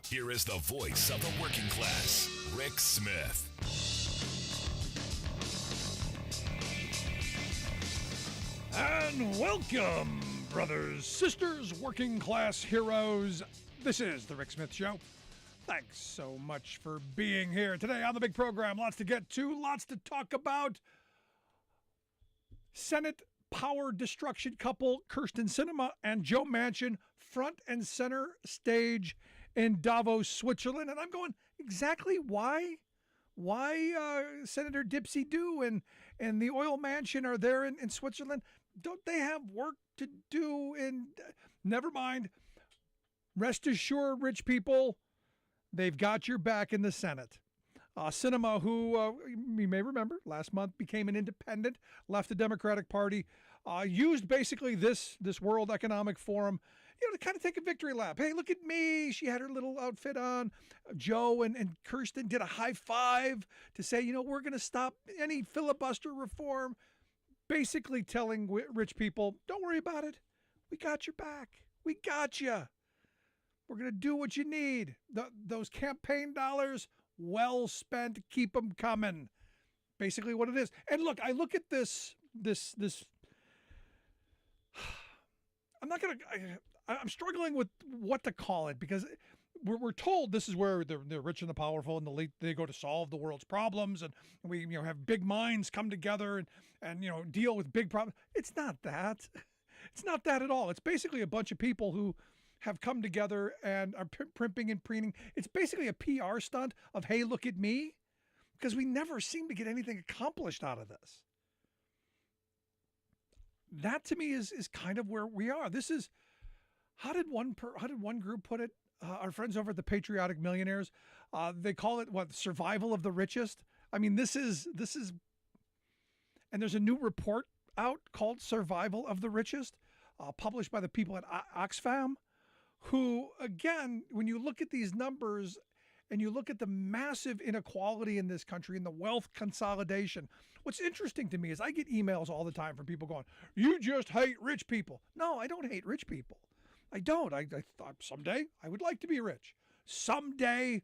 Here is the voice of the working class, Rick Smith. And welcome, brothers, sisters, working class heroes. This is the Rick Smith Show. Thanks so much for being here today on the big program. Lots to get to, lots to talk about. Senate power destruction couple Kyrsten Sinema and Joe Manchin front and center stage in Davos, Switzerland. And I'm going, exactly why? Why Senator Dipsy Doo and the oil mansion are there in Switzerland? Don't they have work to do? And never mind. Rest assured, rich people, they've got your back in the Senate. Sinema, who you may remember last month became an independent, left the Democratic Party, used basically this World Economic Forum, to kind of take a victory lap. Hey, look at me. She had her little outfit on. Joe and Kyrsten did a high five to say, we're going to stop any filibuster reform. Basically telling rich people, don't worry about it. We got your back. We got you. We're going to do what you need. Those campaign dollars, well spent. Keep them coming. Basically what it is. And look, I look at this. I'm struggling with what to call it, because we're told this is where the rich and the powerful and the elite, they go to solve the world's problems, and we have big minds come together and deal with big problems. It's not that. It's not that at all. It's basically a bunch of people who have come together and are primping and preening. It's basically a PR stunt of, hey, look at me, because we never seem to get anything accomplished out of this. That to me is kind of where we are. This is, how did one group put it? Our friends over at the Patriotic Millionaires, they call it survival of the richest. I mean, this is, and there's a new report out called Survival of the Richest, published by the people at Oxfam, who, again, when you look at these numbers and you look at the massive inequality in this country and the wealth consolidation, what's interesting to me is I get emails all the time from people going, you just hate rich people. No, I don't hate rich people. I don't. I thought someday I would like to be rich. Someday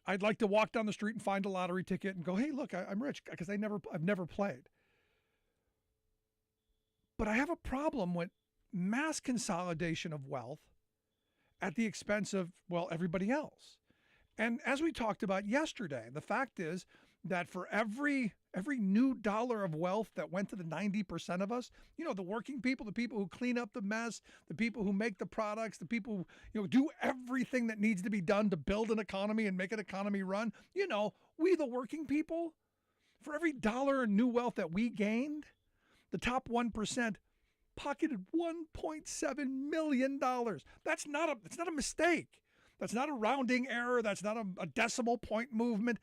I'd like to walk down the street and find a lottery ticket and go, hey, look, I'm rich, because I've never played. But I have a problem with mass consolidation of wealth at the expense of, everybody else. And as we talked about yesterday, the fact is that for every new dollar of wealth that went to the 90% of us, the working people, the people who clean up the mess, the people who make the products, the people who, do everything that needs to be done to build an economy and make an economy run, we the working people, for every dollar in new wealth that we gained, the top 1% pocketed $1.7 million. That's not a mistake. That's not a rounding error. That's not a decimal point movement.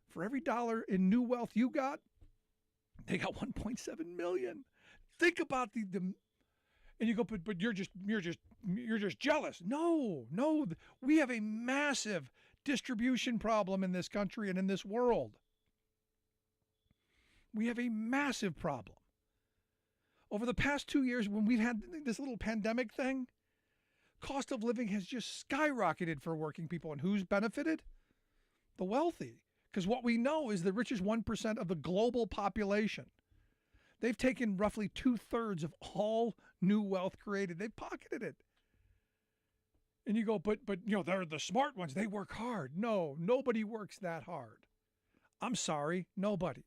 For every dollar in new wealth you got, they got 1.7 million. Think about the and you go, but you're just jealous. No, we have a massive distribution problem in this country and in this world. We have a massive problem. Over the past 2 years, when we've had this little pandemic thing, cost of living has just skyrocketed for working people. And who's benefited? The wealthy. Because what we know is the richest 1% of the global population. They've taken roughly 2/3 of all new wealth created. They've pocketed it. And you go, but they're the smart ones. They work hard. No, nobody works that hard. I'm sorry, nobody.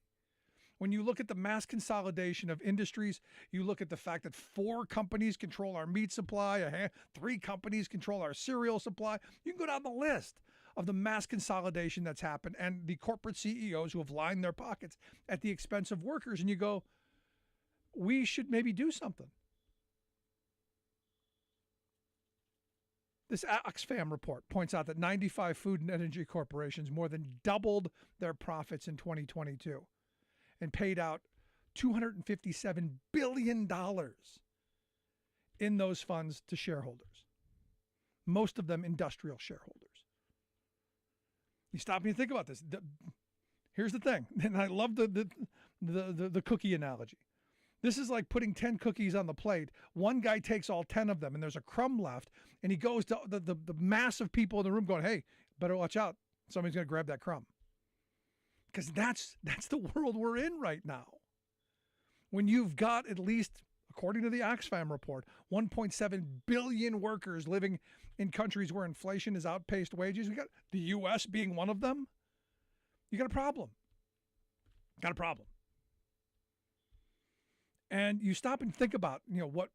When you look at the mass consolidation of industries, you look at the fact that 4 companies control our meat supply, 3 companies control our cereal supply. You can go down the list of the mass consolidation that's happened and the corporate CEOs who have lined their pockets at the expense of workers. And you go, we should maybe do something. This Oxfam report points out that 95 food and energy corporations more than doubled their profits in 2022. And paid out $257 billion in those funds to shareholders, most of them industrial shareholders. You stop and you think about this. Here's the thing, and I love the cookie analogy. This is like putting 10 cookies on the plate. One guy takes all 10 of them and there's a crumb left, and he goes to the mass of people in the room going, hey, better watch out. Somebody's going to grab that crumb. Because that's the world we're in right now. When you've got, at least according to the Oxfam report, 1.7 billion workers living in countries where inflation has outpaced wages. We got the U.S. being one of them. You got a problem. Got a problem. And you stop and think about, what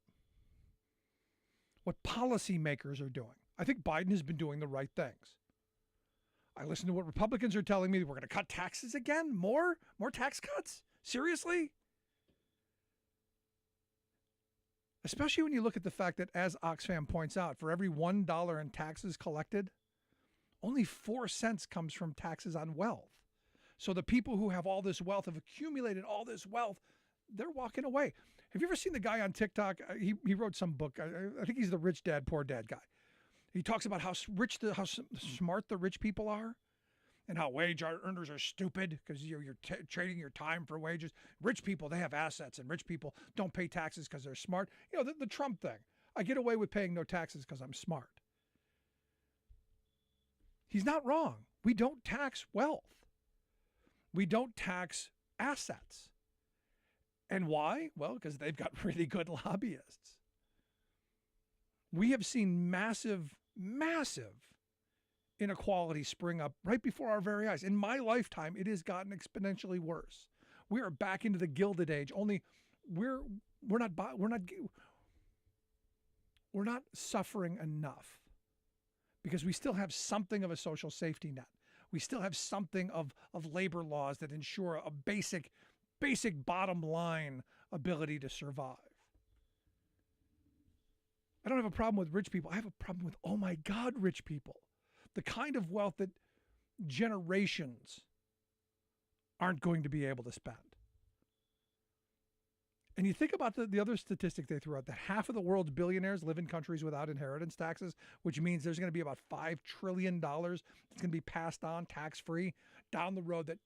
policymakers are doing. I think Biden has been doing the right things. I listen to what Republicans are telling me. We're going to cut taxes again? More tax cuts? Seriously? Especially when you look at the fact that, as Oxfam points out, for every $1 in taxes collected, only 4 cents comes from taxes on wealth. So the people who have all this wealth, have accumulated all this wealth, they're walking away. Have you ever seen the guy on TikTok? He wrote some book. I think he's the Rich Dad, Poor Dad guy. He talks about how smart the rich people are, and how wage earners are stupid because you're trading your time for wages. Rich people, they have assets, and rich people don't pay taxes because they're smart. The Trump thing. I get away with paying no taxes because I'm smart. He's not wrong. We don't tax wealth. We don't tax assets. And why? Well, because they've got really good lobbyists. We have seen massive inequality spring up right before our very eyes. In my lifetime, it has gotten exponentially worse. We are back into the Gilded Age. Only we're not suffering enough because we still have something of a social safety net. We still have something of labor laws that ensure a basic bottom line ability to survive. I don't have a problem with rich people. I have a problem with, oh my God, rich people. The kind of wealth that generations aren't going to be able to spend. And you think about the other statistic they threw out, that half of the world's billionaires live in countries without inheritance taxes, which means there's going to be about $5 trillion that's going to be passed on tax-free down the road, that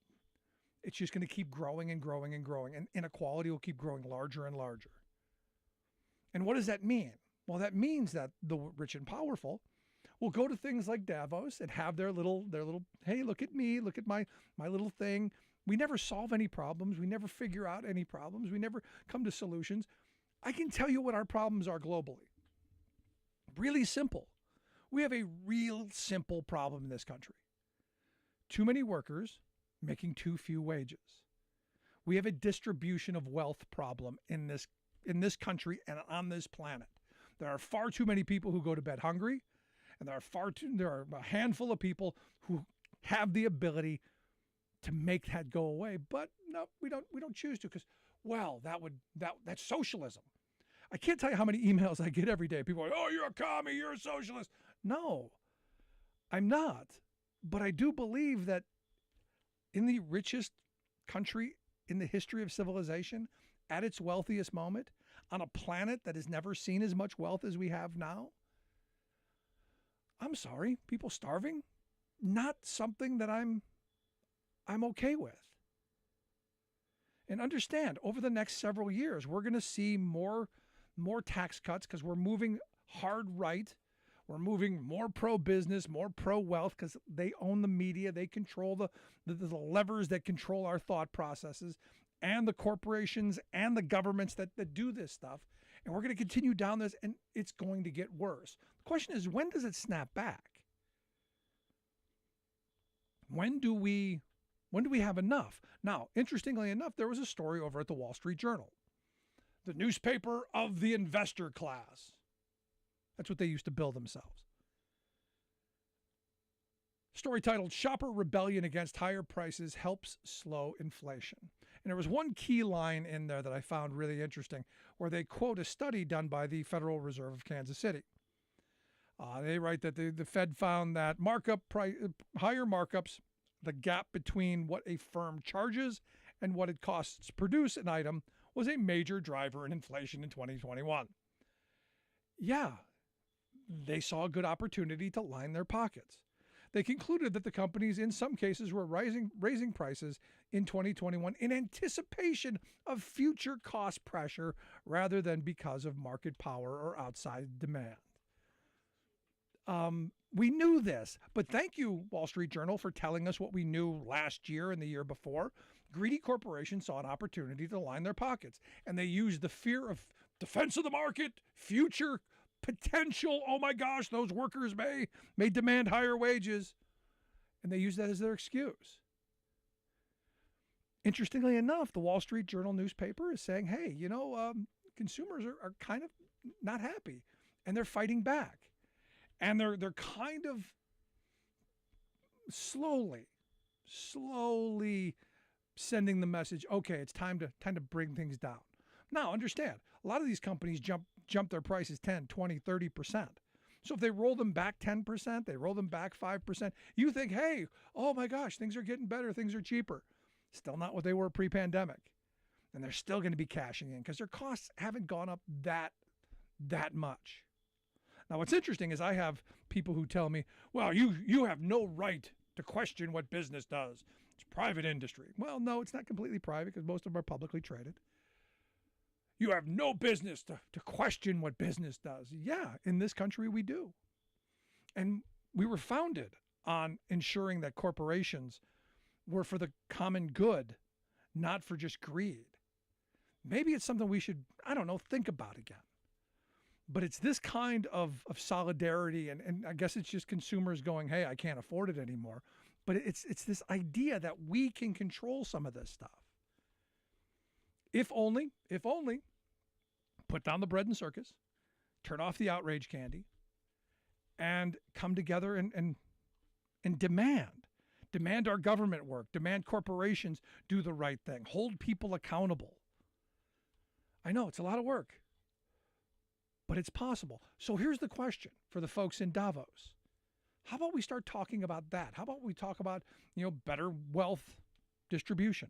it's just going to keep growing and growing and growing, and inequality will keep growing larger and larger. And what does that mean? Well, that means that the rich and powerful will go to things like Davos and have their little, hey, look at me, look at my little thing. We never solve any problems. We never figure out any problems. We never come to solutions. I can tell you what our problems are globally. Really simple. We have a real simple problem in this country. Too many workers making too few wages. We have a distribution of wealth problem in this country and on this planet. There are far too many people who go to bed hungry, and there are a handful of people who have the ability to make that go away. But no, we don't choose to, because, well, that's socialism. I can't tell you how many emails I get every day. People are like, oh, you're a commie, you're a socialist. No, I'm not. But I do believe that in the richest country in the history of civilization, at its wealthiest moment, on a planet that has never seen as much wealth as we have now, I'm sorry, people starving, not something that I'm okay with. And understand, over the next several years, we're going to see more tax cuts, because we're moving hard right. We're moving more pro-business, more pro-wealth, because they own the media. They control the levers that control our thought processes, and the corporations and the governments that do this stuff. And we're going to continue down this, and it's going to get worse. The question is, when does it snap back? When do we have enough? Now, interestingly enough, there was a story over at the Wall Street Journal, the newspaper of the investor class. That's what they used to bill themselves. Story titled, Shopper Rebellion Against Higher Prices Helps Slow Inflation. And there was one key line in there that I found really interesting, where they quote a study done by the Federal Reserve of Kansas City. They write that the Fed found that higher markups, the gap between what a firm charges and what it costs to produce an item, was a major driver in inflation in 2021. Yeah, they saw a good opportunity to line their pockets. They concluded that the companies, in some cases, were raising prices in 2021 in anticipation of future cost pressure rather than because of market power or outside demand. We knew this, but thank you, Wall Street Journal, for telling us what we knew last year and the year before. Greedy corporations saw an opportunity to line their pockets, and they used the fear of defense of the market, future potential, oh my gosh, those workers may demand higher wages, and they used that as their excuse. Interestingly enough, the Wall Street Journal newspaper is saying, hey, consumers are kind of not happy, and they're fighting back. And they're kind of slowly sending the message, okay, it's time to bring things down. Now, understand, a lot of these companies jump their prices 10, 20, 30%. So if they roll them back 10%, they roll them back 5%, you think, hey, oh my gosh, things are getting better, things are cheaper. Still not what they were pre-pandemic. And they're still going to be cashing in because their costs haven't gone up that much. Now, what's interesting is I have people who tell me, well, you have no right to question what business does. It's private industry. Well, no, it's not completely private because most of them are publicly traded. You have no business to question what business does. Yeah, in this country we do. And we were founded on ensuring that corporations were for the common good, not for just greed. Maybe it's something we should, think about again. But it's this kind of solidarity, and I guess it's just consumers going, hey, I can't afford it anymore. But it's this idea that we can control some of this stuff. If only, put down the bread and circus, turn off the outrage candy, and come together and demand our government work, demand corporations do the right thing, hold people accountable. I know it's a lot of work, but it's possible. So here's the question for the folks in Davos. How about we start talking about that? How about we talk about, better wealth distribution?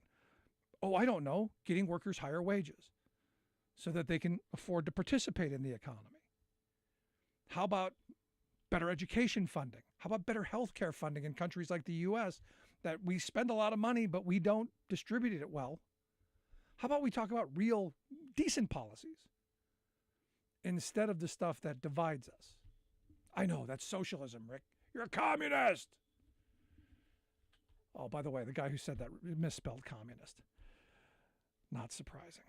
Oh, I don't know, getting workers higher wages so that they can afford to participate in the economy. How about better education funding? How about better healthcare funding in countries like the U.S. that we spend a lot of money, but we don't distribute it well? How about we talk about real, decent policies instead of the stuff that divides us? I know, that's socialism, Rick. You're a communist. Oh, by the way, the guy who said that misspelled communist. Not surprising.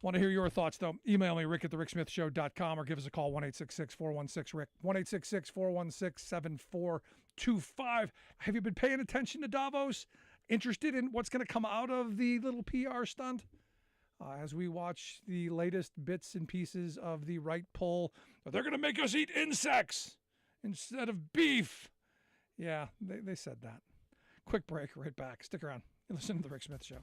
Want to hear your thoughts, though? Email me, rick@thericksmithshow.com, or give us a call, 1-866-416-RICK, 1-866-416-7425. Have you been paying attention to Davos? Interested in what's going to come out of the little PR stunt? As we watch the latest bits and pieces of the right poll, they're going to make us eat insects instead of beef. Yeah, they said that. Quick break, right back. Stick around. You listen to The Rick Smith Show.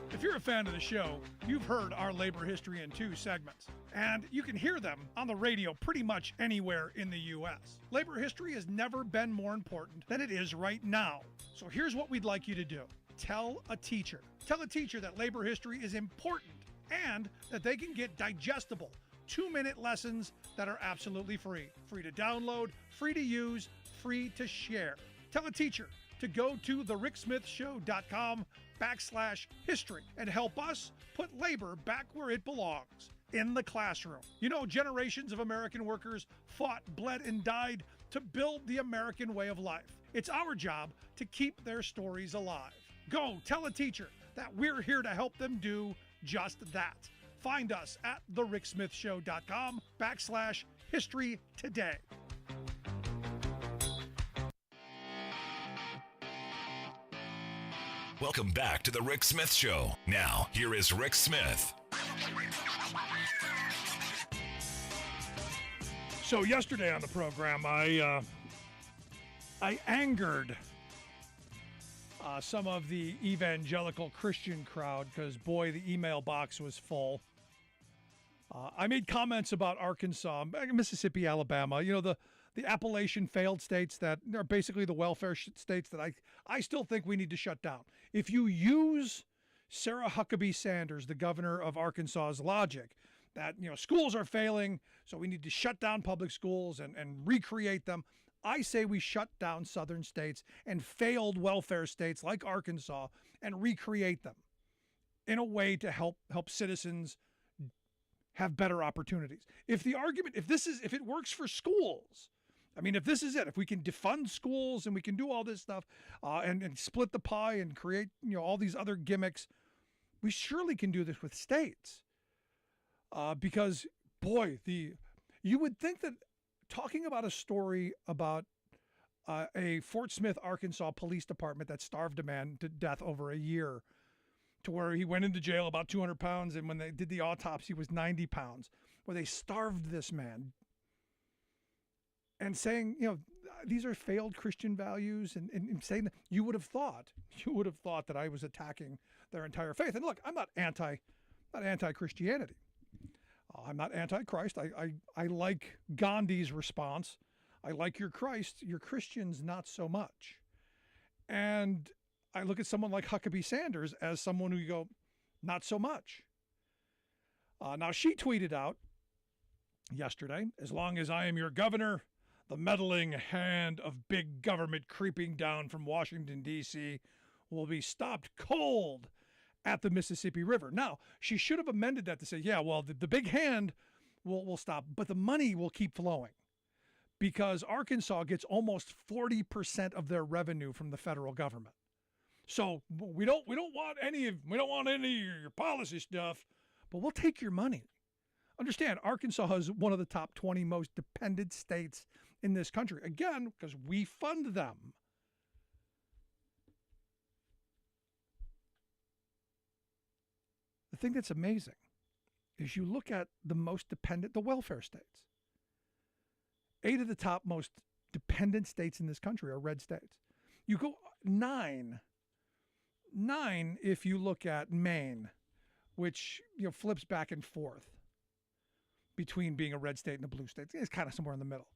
If you're a fan of the show, you've heard our labor history in 2 segments, and you can hear them on the radio pretty much anywhere in the U.S. Labor history has never been more important than it is right now. So here's what we'd like you to do. Tell a teacher. Tell a teacher that labor history is important and that they can get digestible 2-minute lessons that are absolutely free. Free to download, free to use, free to share. Tell a teacher to go to thericksmithshow.com/history and help us put labor back where it belongs, in the classroom. Generations of American workers fought, bled, and died to build the American way of life. It's our job to keep their stories alive. Go tell a teacher that we're here to help them do just that. Find us at thericksmithshow.com/history today. Welcome back to The Rick Smith Show. Now, here is Rick Smith. So yesterday on the program, I angered some of the evangelical Christian crowd because, boy, the email box was full. I made comments about Arkansas, Mississippi, Alabama, the Appalachian failed states that are basically the welfare states that I still think we need to shut down. If you use Sarah Huckabee Sanders, the governor of Arkansas's logic, that schools are failing, so we need to shut down public schools and recreate them. I say we shut down southern states and failed welfare states like Arkansas and recreate them in a way to help citizens have better opportunities. If it works for schools, if this is it, if we can defund schools and we can do all this stuff and split the pie and create all these other gimmicks, we surely can do this with states. Because boy, you would think that talking about a story about a Fort Smith, Arkansas police department that starved a man to death over a year, to where he went into jail about 200 pounds, and when they did the autopsy, he was 90 pounds, where they starved this man, and saying, these are failed Christian values, and saying that you would have thought that I was attacking their entire faith. And look, I'm not anti-Christianity. I'm not anti-Christ. I like Gandhi's response. I like your Christ, your Christians not so much. And I look at someone like Huckabee Sanders as someone who you go, not so much. Now, she tweeted out yesterday, as long as I am your governor, the meddling hand of big government creeping down from Washington, D.C. will be stopped cold at the Mississippi River. Now, she should have amended that to say, yeah, well, the big hand will stop, but the money will keep flowing, because Arkansas gets almost 40% of their revenue from the federal government. So we don't want any of your policy stuff, but we'll take your money. Understand, Arkansas is one of the top 20 most dependent states in this country. Again, because we fund them. The thing that's amazing is you look at the most dependent, the welfare states. 8 of the top most dependent states in this country are red states. You go 9 if you look at Maine, which flips back and forth between being a red state and a blue state. It's kind of somewhere in the middle.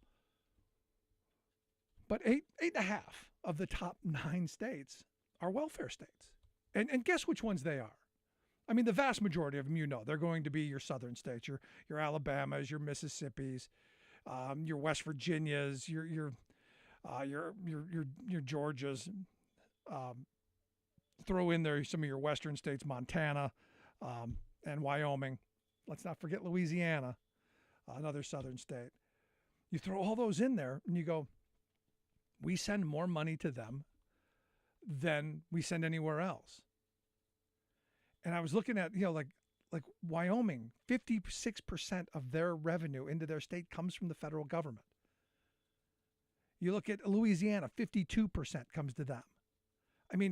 But 8.5 of the top 9 states are welfare states. And guess which ones they are? The vast majority of them, they're going to be your southern states, your Alabamas, your Mississippis, your West Virginias, your Georgias. Throw in there some of your western states, Montana and Wyoming. Let's not forget Louisiana, another southern state. You throw all those in there and you go, we send more money to them than we send anywhere else. And I was looking at, like Wyoming, 56% of their revenue into their state comes from the federal government. You look at Louisiana, 52% comes to them.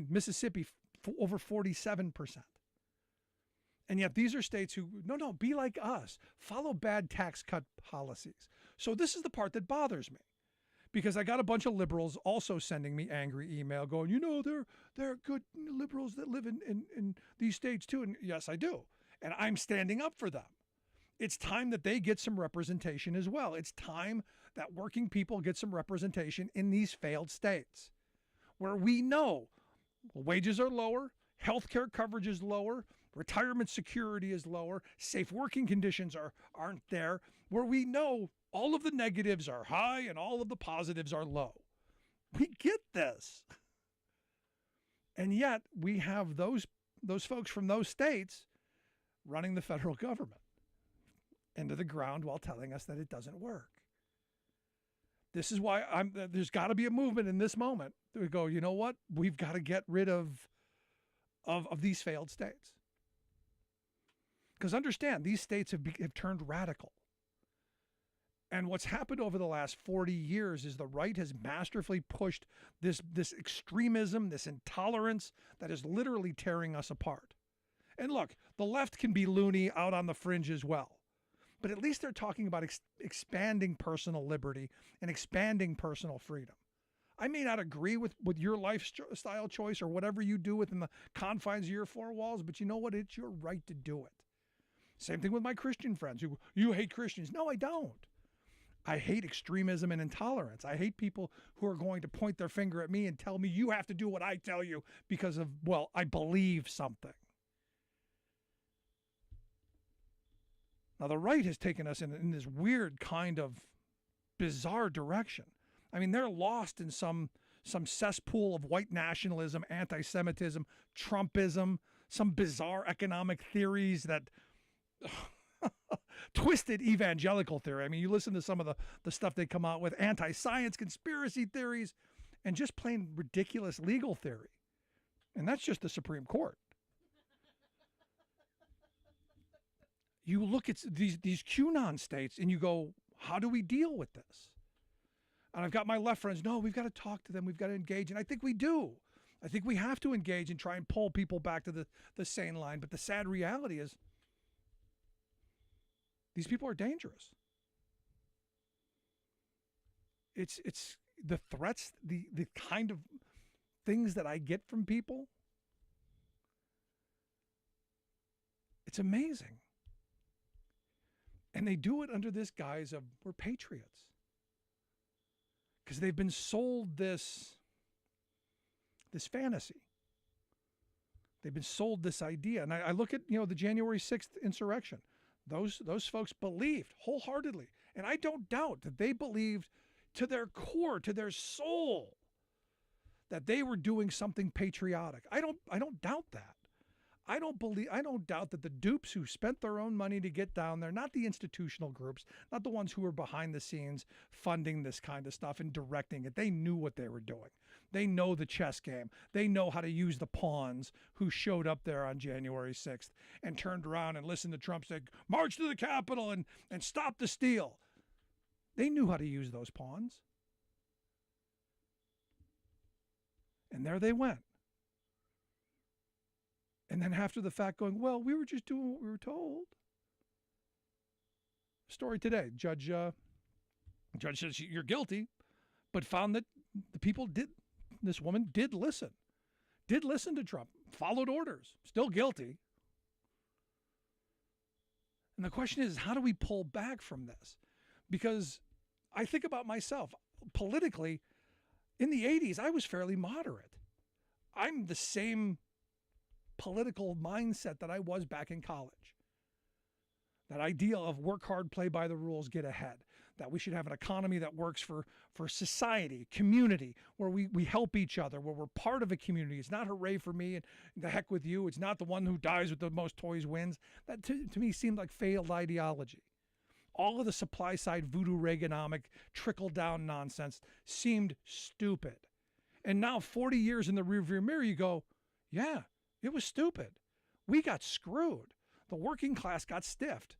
Mississippi, over 47%. And yet these are states who, no, be like us. Follow bad tax cut policies. So this is the part that bothers me. Because I got a bunch of liberals also sending me angry email going, there are good liberals that live in these states too. And yes, I do. And I'm standing up for them. It's time that they get some representation as well. It's time that working people get some representation in these failed states where we know wages are lower, healthcare coverage is lower, retirement security is lower, safe working conditions aren't there, where we know all of the negatives are high and all of the positives are low. We get this. And yet we have those folks from those states running the federal government into the ground while telling us that it doesn't work. This is why there's got to be a movement in this moment that we go, you know what? We've got to get rid of these failed states. Because understand, these states have turned radical. And what's happened over the last 40 years is the right has masterfully pushed this extremism, this intolerance that is literally tearing us apart. And look, the left can be loony out on the fringe as well. But at least they're talking about expanding personal liberty and expanding personal freedom. I may not agree with your lifestyle choice or whatever you do within the confines of your four walls, but you know what? It's your right to do it. Same thing with my Christian friends who, you hate Christians. No, I don't. I hate extremism and intolerance. I hate people who are going to point their finger at me and tell me you have to do what I tell you because of, well, I believe something. Now, the right has taken us in this weird kind of bizarre direction. I mean, they're lost in some cesspool of white nationalism, anti-Semitism, Trumpism, some bizarre economic theories that twisted evangelical theory. I mean, you listen to some of the stuff they come out with, anti-science conspiracy theories, and just plain ridiculous legal theory. And that's just the Supreme Court. You look at these QAnon states and you go, how do we deal with this? And I've got my left friends, no, we've got to talk to them. We've got to engage. And I think we do. I think we have to engage and try and pull people back to the sane line. But the sad reality is these people are dangerous. It's the threats, the kind of things that I get from people. It's amazing. And they do it under this guise of we're patriots. Because they've been sold this fantasy. They've been sold this idea. And I look at, the January 6th insurrection. Those folks believed wholeheartedly. And I don't doubt that they believed to their core, to their soul, that they were doing something patriotic. I don't doubt that. I don't doubt that the dupes who spent their own money to get down there, not the institutional groups, not the ones who were behind the scenes funding this kind of stuff and directing it, they knew what they were doing. They know the chess game. They know how to use the pawns who showed up there on January 6th and turned around and listened to Trump say, march to the Capitol and stop the steal. They knew how to use those pawns. And there they went. And then after the fact going, well, we were just doing what we were told. Story today. Judge says you're guilty, but found that this woman did listen to Trump, followed orders, still guilty. And the question is, how do we pull back from this? Because I think about myself politically. In the 80s, I was fairly moderate. I'm the same political mindset that I was back in college. That idea of work hard, play by the rules, get ahead. That we should have an economy that works for society, community, where we help each other, where we're part of a community. It's not hooray for me and the heck with you. It's not the one who dies with the most toys wins. That to me seemed like failed ideology. All of the supply side voodoo Reaganomic trickle down nonsense seemed stupid. And now 40 years in the rearview mirror, you go, yeah, it was stupid. We got screwed. The working class got stiffed,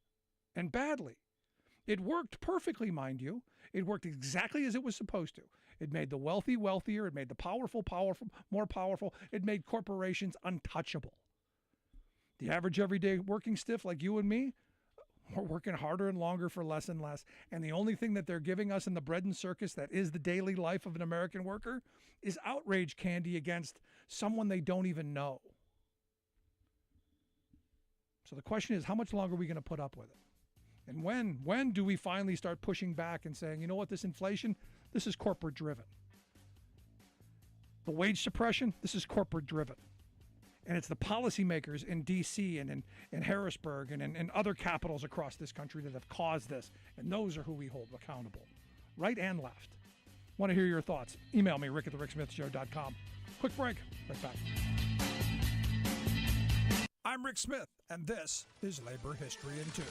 and badly. It worked perfectly, mind you. It worked exactly as it was supposed to. It made the wealthy wealthier. It made the powerful more powerful. It made corporations untouchable. The average everyday working stiff like you and me, we're working harder and longer for less and less. And the only thing that they're giving us in the bread and circus that is the daily life of an American worker is outrage candy against someone they don't even know. So the question is, how much longer are we going to put up with it? And when do we finally start pushing back and saying, you know what, this inflation, this is corporate driven. The wage suppression, this is corporate driven. And it's the policymakers in D.C. and in Harrisburg and in other capitals across this country that have caused this. And those are who we hold accountable, right and left. Want to hear your thoughts? Email me, rick@thericksmithshow.com. Quick break. Right back. I'm Rick Smith, and this is Labor History in 2.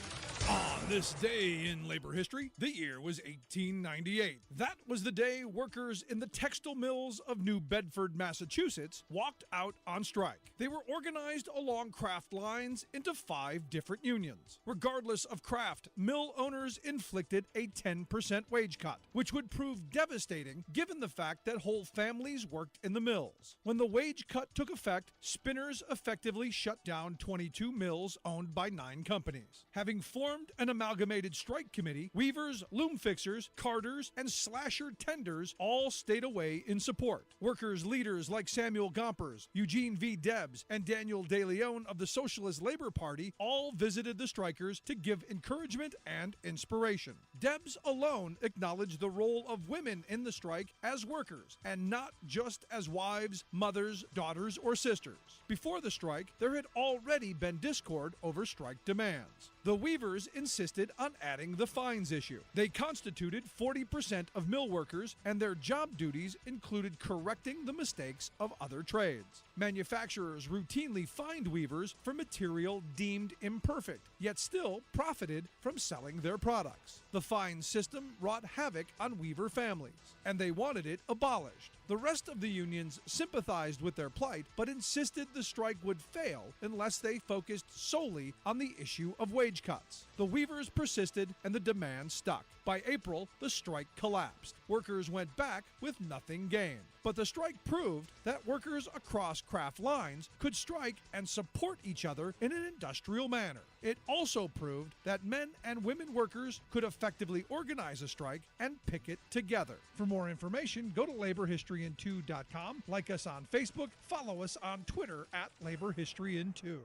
On this day in labor history, the year was 1898. That was the day workers in the textile mills of New Bedford, Massachusetts, walked out on strike. They were organized along craft lines into 5 different unions. Regardless of craft, mill owners inflicted a 10% wage cut, which would prove devastating given the fact that whole families worked in the mills. When the wage cut took effect, spinners effectively shut down 22 mills owned by 9 companies. Having formed an Amalgamated Strike Committee, weavers, loom fixers, carders, and slasher tenders all stayed away in support. Workers' leaders like Samuel Gompers, Eugene V. Debs, and Daniel De Leon of the Socialist Labor Party all visited the strikers to give encouragement and inspiration. Debs alone acknowledged the role of women in the strike as workers, and not just as wives, mothers, daughters, or sisters. Before the strike, there had already been discord over strike demands. The weavers insisted on adding the fines issue. They constituted 40% of mill workers, and their job duties included correcting the mistakes of other trades. Manufacturers routinely fined weavers for material deemed imperfect, yet still profited from selling their products. The fine system wrought havoc on weaver families, and they wanted it abolished. The rest of the unions sympathized with their plight, but insisted the strike would fail unless they focused solely on the issue of wage cuts. The weavers persisted, and the demand stuck. By April, the strike collapsed. Workers went back with nothing gained. But the strike proved that workers across craft lines could strike and support each other in an industrial manner. It also proved that men and women workers could effectively organize a strike and picket together. For more information, go to laborhistoryin2.com, like us on Facebook, follow us on Twitter at laborhistoryin2.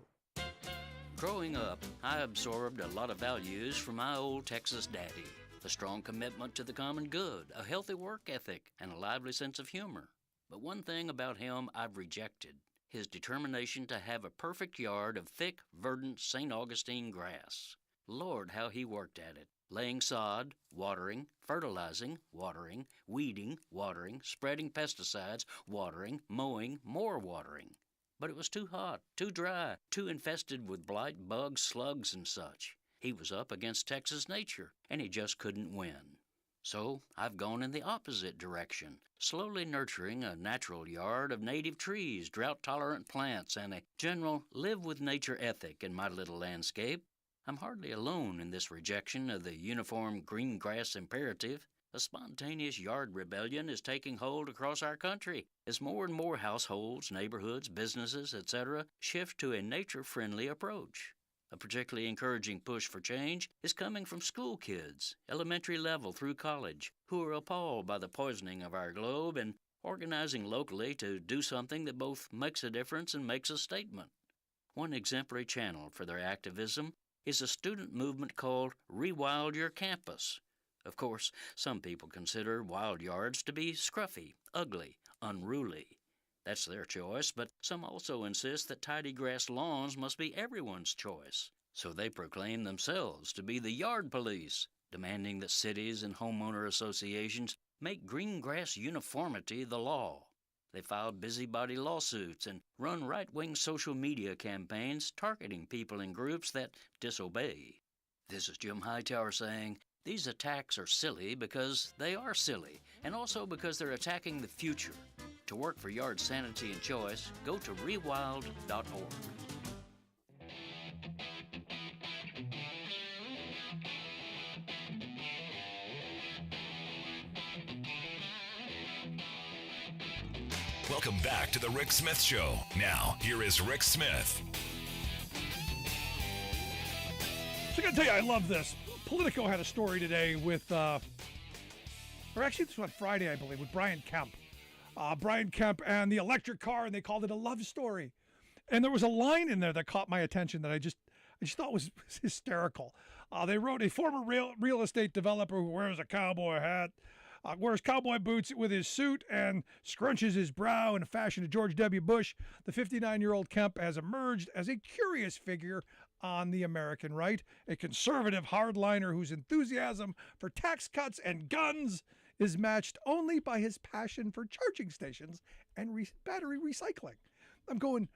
Growing up, I absorbed a lot of values from my old Texas daddy. A strong commitment to the common good, a healthy work ethic, and a lively sense of humor. But one thing about him I've rejected: his determination to have a perfect yard of thick, verdant St. Augustine grass. Lord, how he worked at it, laying sod, watering, fertilizing, watering, weeding, watering, spreading pesticides, watering, mowing, more watering. But it was too hot, too dry, too infested with blight, bugs, slugs, and such. He was up against Texas nature, and he just couldn't win. So I've gone in the opposite direction, slowly nurturing a natural yard of native trees, drought-tolerant plants, and a general live-with-nature ethic in my little landscape. I'm hardly alone in this rejection of the uniform green grass imperative. A spontaneous yard rebellion is taking hold across our country as more and more households, neighborhoods, businesses, etc. shift to a nature-friendly approach. A particularly encouraging push for change is coming from school kids, elementary level through college, who are appalled by the poisoning of our globe and organizing locally to do something that both makes a difference and makes a statement. One exemplary channel for their activism is a student movement called Rewild Your Campus. Of course, some people consider wild yards to be scruffy, ugly, unruly. That's their choice, but some also insist that tidy grass lawns must be everyone's choice. So they proclaim themselves to be the yard police, demanding that cities and homeowner associations make green grass uniformity the law. They filed busybody lawsuits and run right-wing social media campaigns targeting people and groups that disobey. This is Jim Hightower saying, these attacks are silly because they are silly, and also because they're attacking the future. To work for yard sanity and choice, go to rewild.org. Welcome back to the Rick Smith Show. Now, here is Rick Smith. So I got to tell you, I love this. Politico had a story today with, or actually this was Friday, I believe, with Brian Kemp. Brian Kemp and the electric car, and they called it a love story. And there was a line in there that caught my attention that I just thought was hysterical. They wrote, a former real estate developer who wears a cowboy hat, wears cowboy boots with his suit, and scrunches his brow in a fashion of George W. Bush. The 59-year-old Kemp has emerged as a curious figure on the American right, a conservative hardliner whose enthusiasm for tax cuts and guns is matched only by his passion for charging stations and battery recycling. I'm going,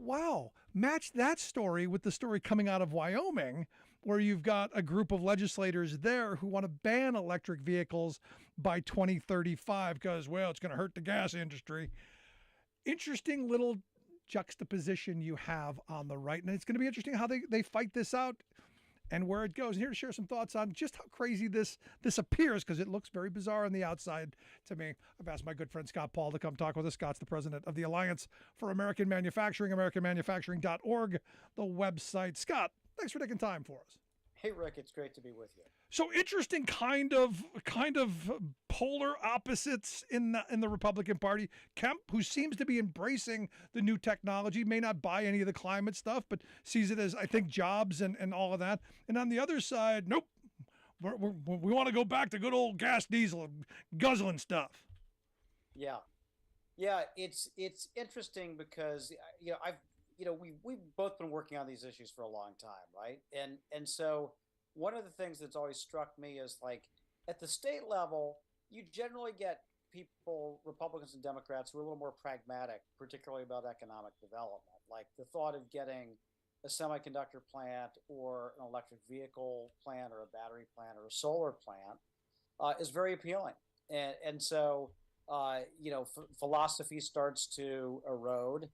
wow, match that story with the story coming out of Wyoming, where you've got a group of legislators there who want to ban electric vehicles by 2035 because, well, it's going to hurt the gas industry. Interesting little juxtaposition you have on the right, and it's going to be interesting how they fight this out and where it goes. And here to share some thoughts on just how crazy this appears, because it looks very bizarre on the outside to me. I've asked my good friend Scott Paul to come talk with us. Scott's the president of the Alliance for American Manufacturing, AmericanManufacturing.org, the website. Scott, thanks for taking time for us. Hey, Rick, it's great to be with you. So interesting, kind of polar opposites in the Republican Party. Kemp, who seems to be embracing the new technology, may not buy any of the climate stuff, but sees it as, I think, jobs and all of that. And on the other side, nope, we want to go back to good old gas, diesel, guzzling stuff. Yeah, yeah, it's interesting because I've we've both been working on these issues for a long time, right? And so one of the things that's always struck me is like at the state level, you generally get people, Republicans and Democrats, who are a little more pragmatic, particularly about economic development. Like the thought of getting a semiconductor plant or an electric vehicle plant or a battery plant or a solar plant is very appealing. And so philosophy starts to erode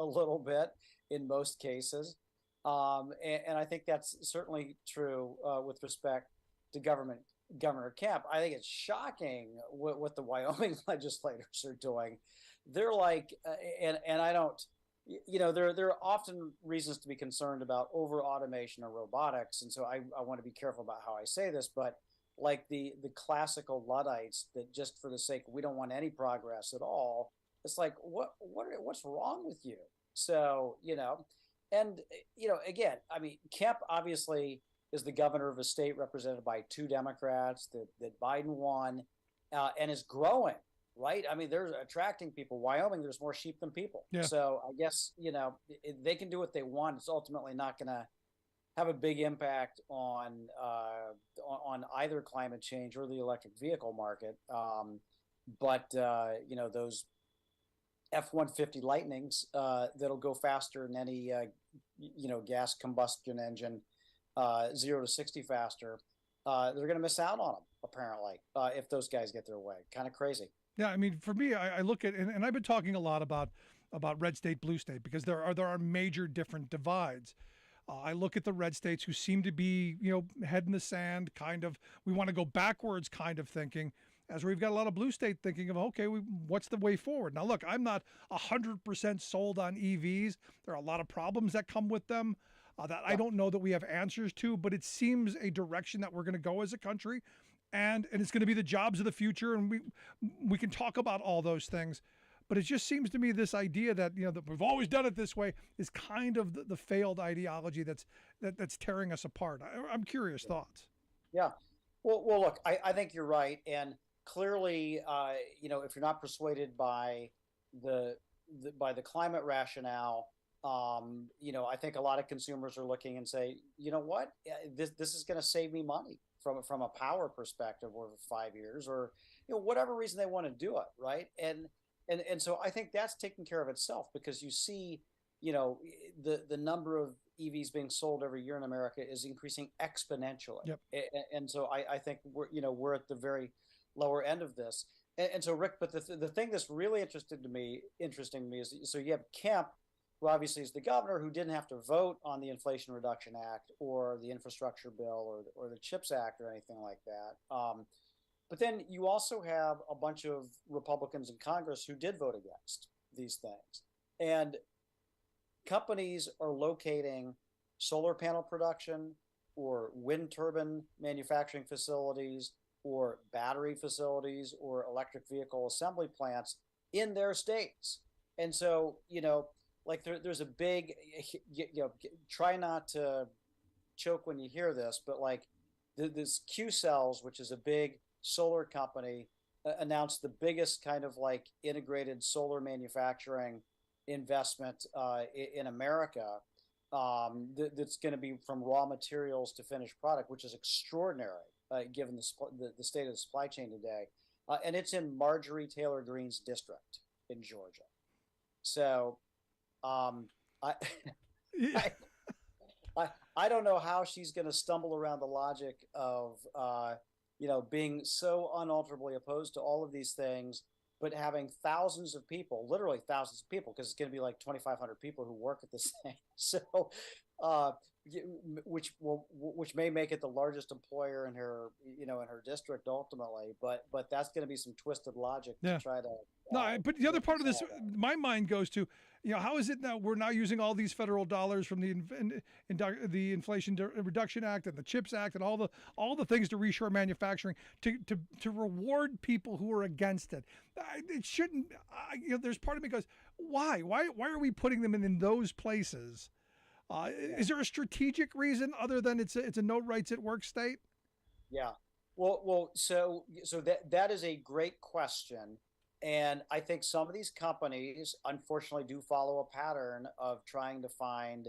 a little bit in most cases. And I think that's certainly true with respect to Governor Kemp. I think it's shocking what the Wyoming legislators are doing. They're like, and I don't, there are often reasons to be concerned about over automation or robotics. And so I want to be careful about how I say this, but like the classical Luddites that just for the sake, we don't want any progress at all. It's like, what's wrong with you? So, and, again, I mean, Kemp obviously is the governor of a state represented by two Democrats that Biden won and is growing, right? I mean, they're attracting people. Wyoming, there's more sheep than people. Yeah. So I guess, they can do what they want. It's ultimately not going to have a big impact on either climate change or the electric vehicle market. But those F-150 Lightnings that'll go faster than any gas combustion engine, 0 to 60 faster. They're going to miss out on them apparently if those guys get their way. Kind of crazy. Yeah, I mean, for me, I look at and I've been talking a lot about red state, blue state, because there are major different divides. I look at the red states who seem to be, head in the sand, kind of, we want to go backwards kind of thinking, as we've got a lot of blue state thinking of, okay, what's the way forward? Now, look, I'm not 100% sold on EVs. There are a lot of problems that come with them that I don't know that we have answers to, but it seems a direction that we're going to go as a country, and it's going to be the jobs of the future, and we can talk about all those things. But it just seems to me this idea that that we've always done it this way is kind of the failed ideology that's tearing us apart. I'm curious thoughts. Yeah, well, look, I think you're right, and clearly, if you're not persuaded by the climate rationale, I think a lot of consumers are looking and say, you know what, this is going to save me money from a power perspective over 5 years, or whatever reason they want to do it, right? And so I think that's taken care of itself because you see, the number of EVs being sold every year in America is increasing exponentially. Yep. And so I think we're at the very lower end of this. And so Rick, but the thing that's really interesting to me is, so you have Kemp, who obviously is the governor, who didn't have to vote on the Inflation Reduction Act or the infrastructure bill or the CHIPS Act or anything like that. But then you also have a bunch of Republicans in Congress who did vote against these things. And companies are locating solar panel production or wind turbine manufacturing facilities or battery facilities or electric vehicle assembly plants in their states. And so, like there's a big, try not to choke when you hear this, but like this Q Cells, which is a big solar company, announced the biggest kind of like integrated solar manufacturing investment in America. That's going to be from raw materials to finished product, which is extraordinary given the state of the supply chain today. And it's in Marjorie Taylor Greene's district in Georgia. So I don't know how she's going to stumble around the logic of being so unalterably opposed to all of these things, but having thousands of people, literally thousands of people, because it's going to be like 2,500 people who work at this thing. So which may make it the largest employer in her, in her district ultimately, but that's going to be some twisted logic Yeah. to try to. No, but the other part of this, resolve that. my mind goes to, how is it now we're now using all these federal dollars from the Inflation Reduction Act and the CHIPS Act and all the things to reshore manufacturing to reward people who are against it. It shouldn't. There's part of me goes, why are we putting them in those places? Is there a strategic reason other than it's a no rights at work state? Yeah. So that is a great question. And I think some of these companies, unfortunately, do follow a pattern of trying to find,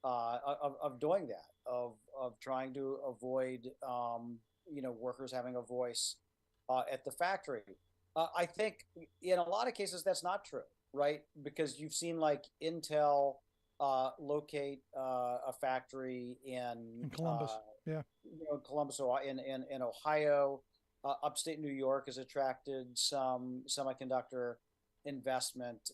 of doing that, of trying to avoid, workers having a voice at the factory. I think in a lot of cases that's not true, right? Because you've seen like Intel locate a factory in Columbus, Columbus, in Ohio. Upstate New York has attracted some semiconductor investment.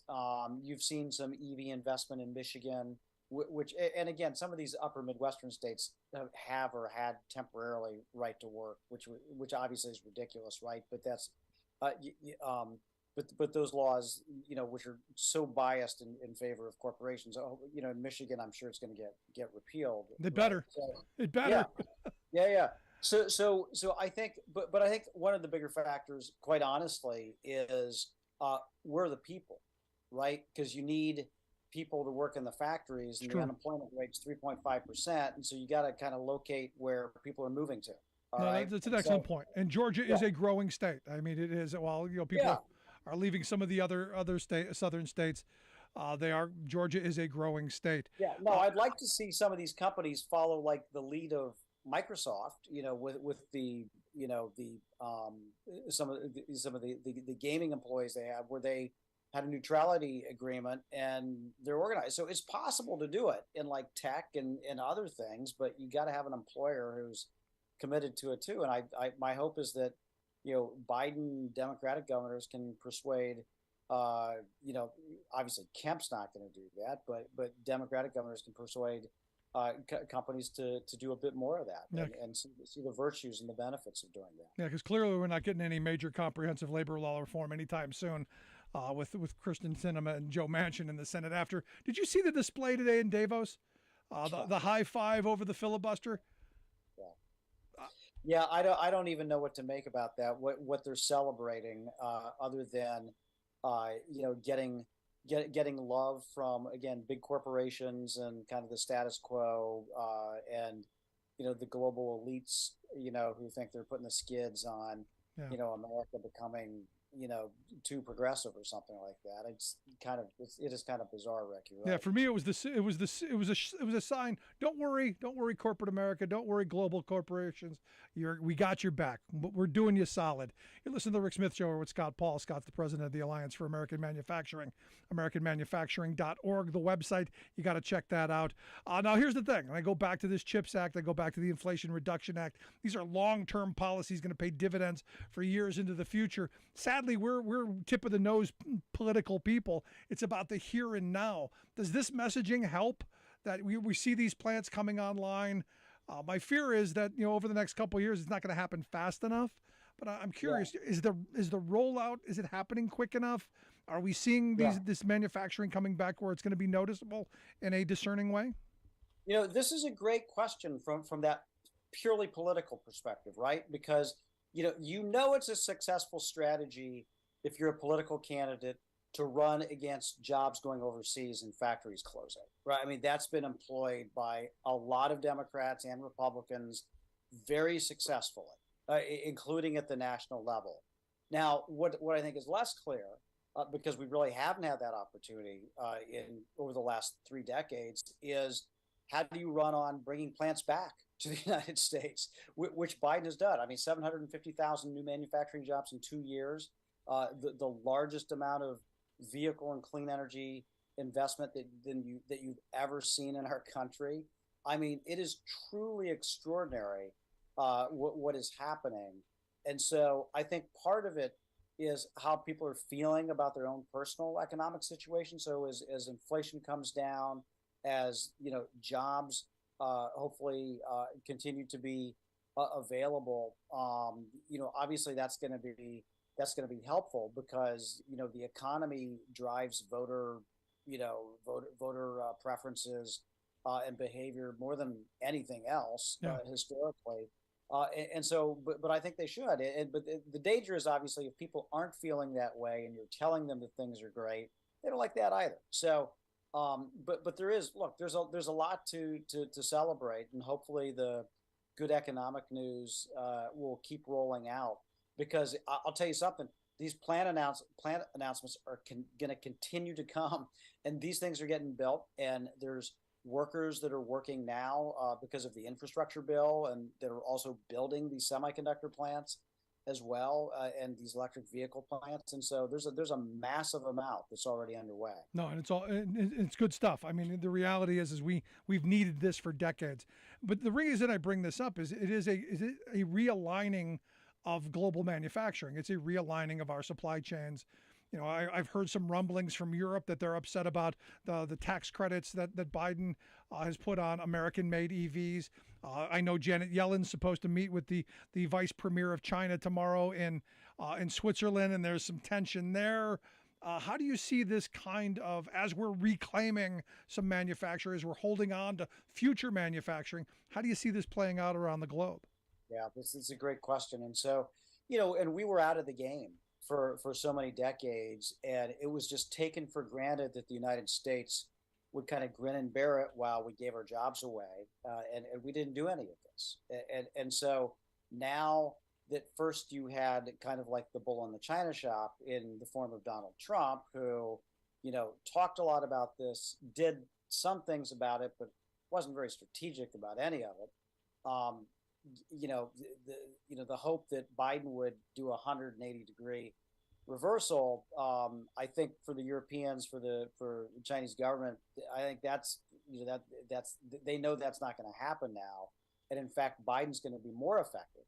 You've seen some EV investment in Michigan, which, and again, some of these upper Midwestern states have or had temporarily right to work, which obviously is ridiculous, right? But that's, but those laws, which are so biased in favor of corporations, in Michigan, I'm sure it's going to get repealed. They better. Right? It better. Yeah. So I think, but I think one of the bigger factors, quite honestly, is we're the people, right? Because you need people to work in the factories, and the unemployment rate's 3.5%, and so you got to kind of locate where people are moving to. All right? That's an excellent point. And Georgia is a growing state. I mean, it is. Well, people are leaving some of the other southern states. Georgia is a growing state. Yeah. No, I'd like to see some of these companies follow like the lead of Microsoft, with the, some of the gaming employees they have, where they had a neutrality agreement and they're organized. So it's possible to do it in like tech and other things, but you got to have an employer who's committed to it too. And my hope is that, Biden Democratic governors can persuade, obviously Kemp's not going to do that, but Democratic governors can persuade companies to do a bit more of that and see the virtues and the benefits of doing that. Yeah, because clearly we're not getting any major comprehensive labor law reform anytime soon with Kyrsten Sinema and Joe Manchin in the Senate. Did you see the display today in Davos? The high five over the filibuster? Yeah, I don't even know what to make about that. What they're celebrating, other than getting love from, again, big corporations and kind of the status quo, and the global elites, who think they're putting the skids on, America becoming too progressive or something like that. It is kind of bizarre, Rick. You're right. Yeah, for me it was a sign. Don't worry, corporate America. Don't worry, global corporations. We got your back. We're doing you solid. You listen to the Rick Smith Show with Scott Paul. Scott's the president of the Alliance for American Manufacturing, AmericanManufacturing.org, the website. You got to check that out. Now here's the thing. I go back to this CHIPS Act. I go back to the Inflation Reduction Act. These are long-term policies going to pay dividends for years into the future. Sadly, we're tip of the nose political people. It's about the here and now. Does this messaging help that we see these plants coming online? My fear is that over the next couple of years, it's not going to happen fast enough. But I'm curious: is the rollout, is it happening quick enough? Are we seeing this manufacturing coming back where it's going to be noticeable in a discerning way? This is a great question from that purely political perspective, right? Because it's a successful strategy if you're a political candidate to run against jobs going overseas and factories closing, right? I mean, that's been employed by a lot of Democrats and Republicans very successfully, including at the national level. Now, what I think is less clear, because we really haven't had that opportunity over the last 3 decades, is how do you run on bringing plants back to the United States, which Biden has done? I mean, 750,000 new manufacturing jobs in 2 years, the largest amount of vehicle and clean energy investment that you've ever seen in our country. I mean, it is truly extraordinary what is happening. And so I think part of it is how people are feeling about their own personal economic situation. So as inflation comes down, as jobs hopefully continue to be available. Obviously that's going to be helpful because the economy drives voter preferences and behavior more than anything else Yeah. historically. But I think they should. But the danger is obviously if people aren't feeling that way and you're telling them that things are great, they don't like that either. So, but there's a lot to celebrate, and hopefully the good economic news will keep rolling out. Because I'll tell you something, these plant announcements are going to continue to come, and these things are getting built, and there's workers that are working now because of the infrastructure bill, and that are also building these semiconductor plants as well, and these electric vehicle plants. And so there's a massive amount that's already underway. No, and it's good stuff. I mean, the reality is we've needed this for decades. But the reason I bring this up is it a realigning of global manufacturing. It's a realigning of our supply chains. I've heard some rumblings from Europe that they're upset about the tax credits that Biden has put on American-made EVs. I know Janet Yellen's supposed to meet with the vice premier of China tomorrow in Switzerland, and there's some tension there. How do you see this kind of, as we're reclaiming some manufacturers, we're holding on to future manufacturing? How do you see this playing out around the globe? Yeah, this is a great question. And so, and we were out of the game for so many decades, and it was just taken for granted that the United States would kind of grin and bear it while we gave our jobs away, and we didn't do any of this. And so now that first you had kind of like the bull in the china shop in the form of Donald Trump, who talked a lot about this, did some things about it, but wasn't very strategic about any of it. The hope that Biden would do a 180-degree reversal. I think for the Europeans, for the Chinese government, I think that's they know that's not going to happen now, and in fact, Biden's going to be more effective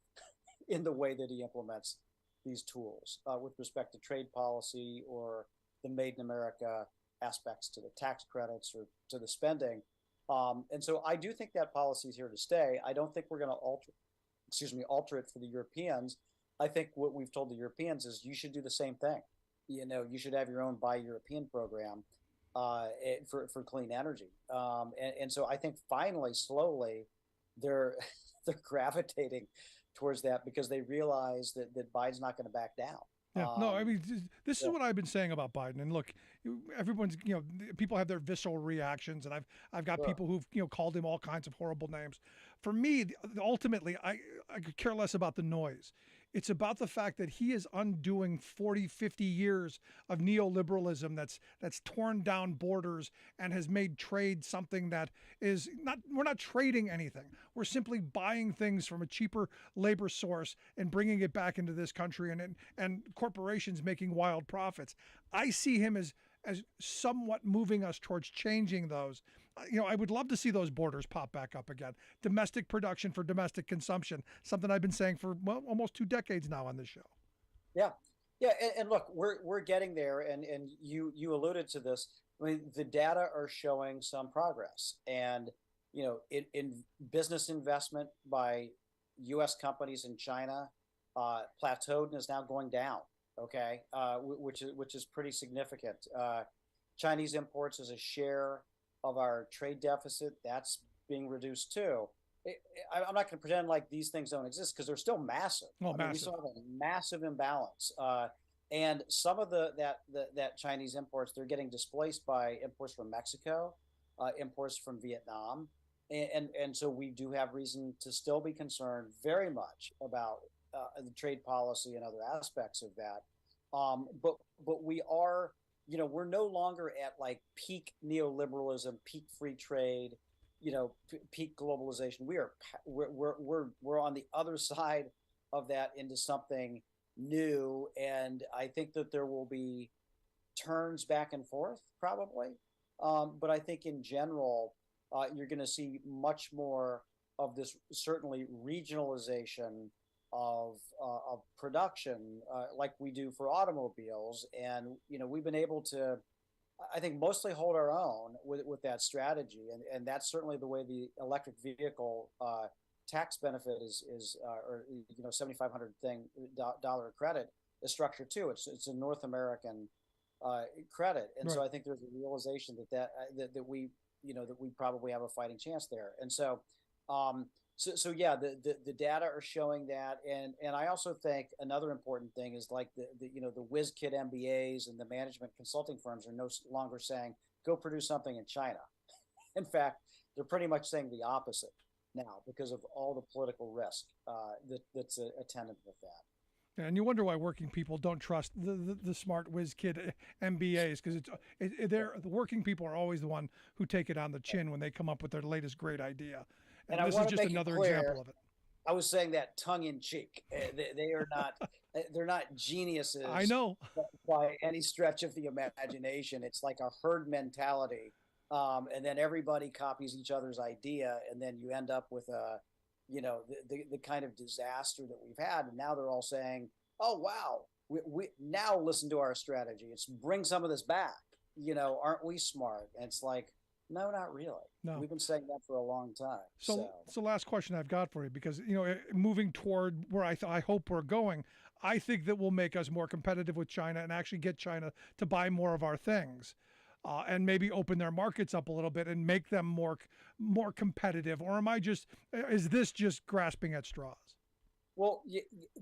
in the way that he implements these tools with respect to trade policy or the Made in America aspects to the tax credits or to the spending. And so I do think that policy is here to stay. I don't think we're going to alter it for the Europeans. I think what we've told the Europeans is you should do the same thing. You should have your own Buy European program for clean energy. And so I think finally, slowly, they're they're gravitating towards that because they realize that Biden's not going to back down. Yeah, no, I mean, this is what I've been saying about Biden. And look, everyone's, people have their visceral reactions, and I've got people who've, called him all kinds of horrible names. For me, ultimately, I could care less about the noise. It's about the fact that he is undoing 40, 50 years of neoliberalism that's torn down borders and has made trade something that is not, we're not trading anything. We're simply buying things from a cheaper labor source and bringing it back into this country, and corporations making wild profits. I see him as somewhat moving us towards changing those. I would love to see those borders pop back up again. Domestic production for domestic consumption, something I've been saying for almost 2 decades now on this show. Yeah, yeah, and look, we're getting there, and you alluded to this. I mean, the data are showing some progress, and in business investment by U.S. companies in China plateaued and is now going down. Okay, which is pretty significant. Chinese imports as a share of our trade deficit, that's being reduced too. I'm not going to pretend like these things don't exist because they're still massive. Oh, massive. We still have a massive imbalance, and some of that Chinese imports, they're getting displaced by imports from Mexico, imports from Vietnam, and so we do have reason to still be concerned very much about the trade policy and other aspects of that. But we are, we're no longer at like peak neoliberalism, peak free trade, peak globalization. We're on the other side of that into something new, and I think that there will be turns back and forth probably. But I think in general, you're going to see much more of this certainly regionalization of production like we do for automobiles. And we've been able to I think mostly hold our own with that strategy, and that's certainly the way the electric vehicle tax benefit is or $7,500 dollar credit is structured too. It's a North American credit, and so Right. I think there's a realization that we that we probably have a fighting chance there, and so so yeah, the data are showing that, and I also think another important thing is like the whiz kid MBAs and the management consulting firms are no longer saying go produce something in China. In fact, they're pretty much saying the opposite now because of all the political risk that's attendant with that. And you wonder why working people don't trust the smart whiz kid MBAs, because they're the working people are always the one who take it on the chin when they come up with their latest great idea. And And I this is want to just make it another clear, example of it. I was saying that tongue in cheek. They are not they're not geniuses. I know. By any stretch of the imagination. It's like a herd mentality, and then everybody copies each other's idea, and then you end up with the kind of disaster that we've had. And now they're all saying, "Oh wow, we now listen to our strategy. It's bring some of this back. Aren't we smart?" And it's like, no, not really. No. We've been saying that for a long time. So it's the last question I've got for you, because moving toward where I hope we're going, I think that will make us more competitive with China and actually get China to buy more of our things, and maybe open their markets up a little bit and make them more competitive. Or is this just grasping at straws? Well,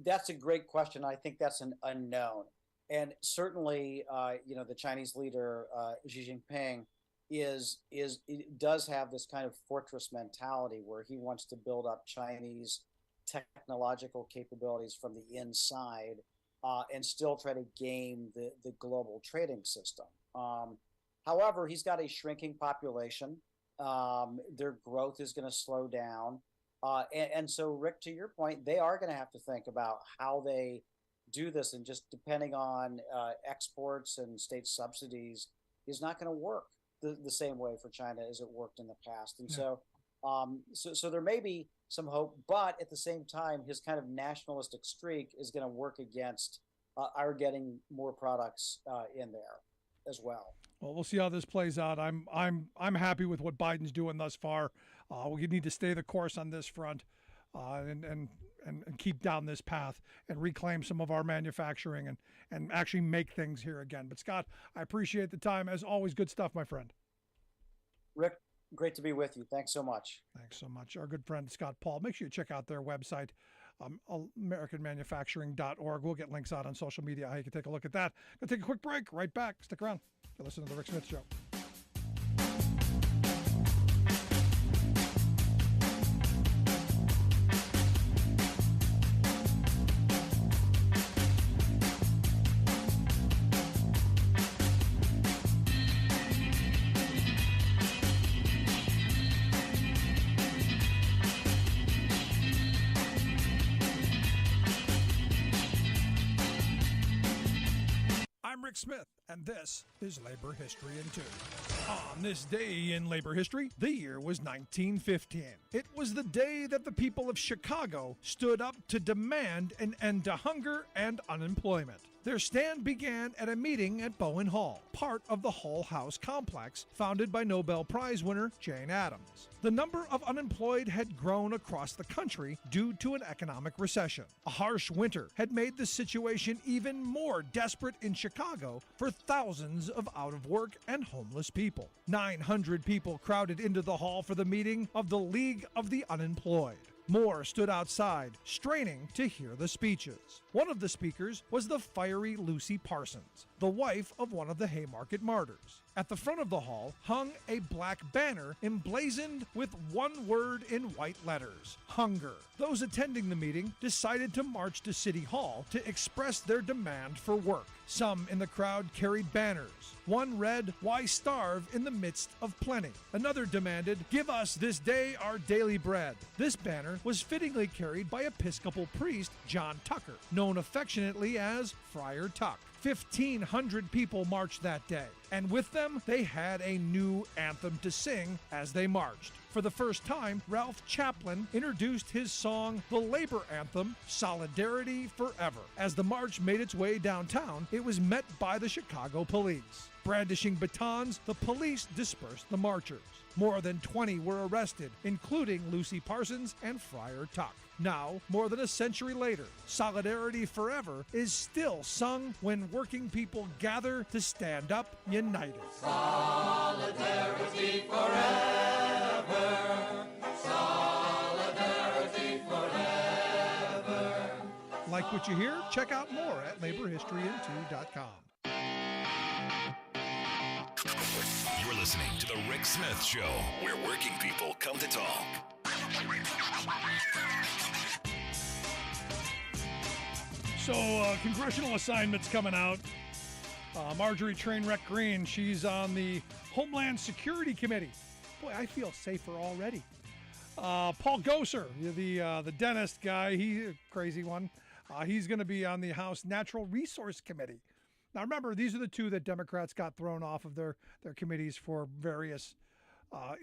that's a great question. I think that's an unknown, and certainly, the Chinese leader Xi Jinping does have this kind of fortress mentality where he wants to build up Chinese technological capabilities from the inside, and still try to game the global trading system. However, he's got a shrinking population. Their growth is going to slow down. And so, Rick, to your point, they are going to have to think about how they do this, and just depending on exports and state subsidies is not going to work the same way for China as it worked in the past. And Yeah. so there may be some hope, but at the same time, his kind of nationalistic streak is going to work against our getting more products in there as well. Well, we'll see how this plays out. I'm happy with what Biden's doing thus far. We need to stay the course on this front, and keep down this path and reclaim some of our manufacturing and actually make things here again. But Scott, I appreciate the time. As always, good stuff, my friend. Rick, great to be with you. Thanks so much. Thanks so much. Our good friend Scott Paul. Make sure you check out their website, AmericanManufacturing.org. We'll get links out on social media how you can take a look at that. Gonna take a quick break. Right back. Stick around. You're listening to The Rick Smith Show. I'm Rick Smith, and this is Labor History in 2. On this day in labor history, the year was 1915. It was the day that the people of Chicago stood up to demand an end to hunger and unemployment. Their stand began at a meeting at Bowen Hall, part of the Hull House complex founded by Nobel Prize winner Jane Addams. The number of unemployed had grown across the country due to an economic recession. A harsh winter had made the situation even more desperate in Chicago for thousands of out-of-work and homeless people. 900 people crowded into the hall for the meeting of the League of the Unemployed. More stood outside, straining to hear the speeches. One of the speakers was the fiery Lucy Parsons, the wife of one of the Haymarket martyrs. At the front of the hall hung a black banner emblazoned with one word in white letters: hunger. Those attending the meeting decided to march to City Hall to express their demand for work. Some in the crowd carried banners. One read, "Why starve in the midst of plenty?" Another demanded, "Give us this day our daily bread." This banner was fittingly carried by Episcopal priest John Tucker, known affectionately as Friar Tuck. 1,500 people marched that day, and with them they had a new anthem to sing as they marched. For the first time, Ralph Chaplin introduced his song, the labor anthem, Solidarity Forever. As the march made its way downtown, it was met by the Chicago police. Brandishing batons, the police dispersed the marchers. More than 20 were arrested, including Lucy Parsons and Friar Tuck. Now, more than a century later, Solidarity Forever is still sung when working people gather to stand up united. Solidarity forever. Solidarity forever. Like what you hear? Check out more at laborhistoryin2.com. You're listening to The Rick Smith Show, where working people come to talk. So, congressional assignments coming out. Marjorie Trainwreck Green, she's on the Homeland Security Committee. Boy, I feel safer already. Paul Gosar, the dentist guy, he's a crazy one. He's going to be on the House Natural Resource Committee. Now, remember, these are the two that Democrats got thrown off of their committees for various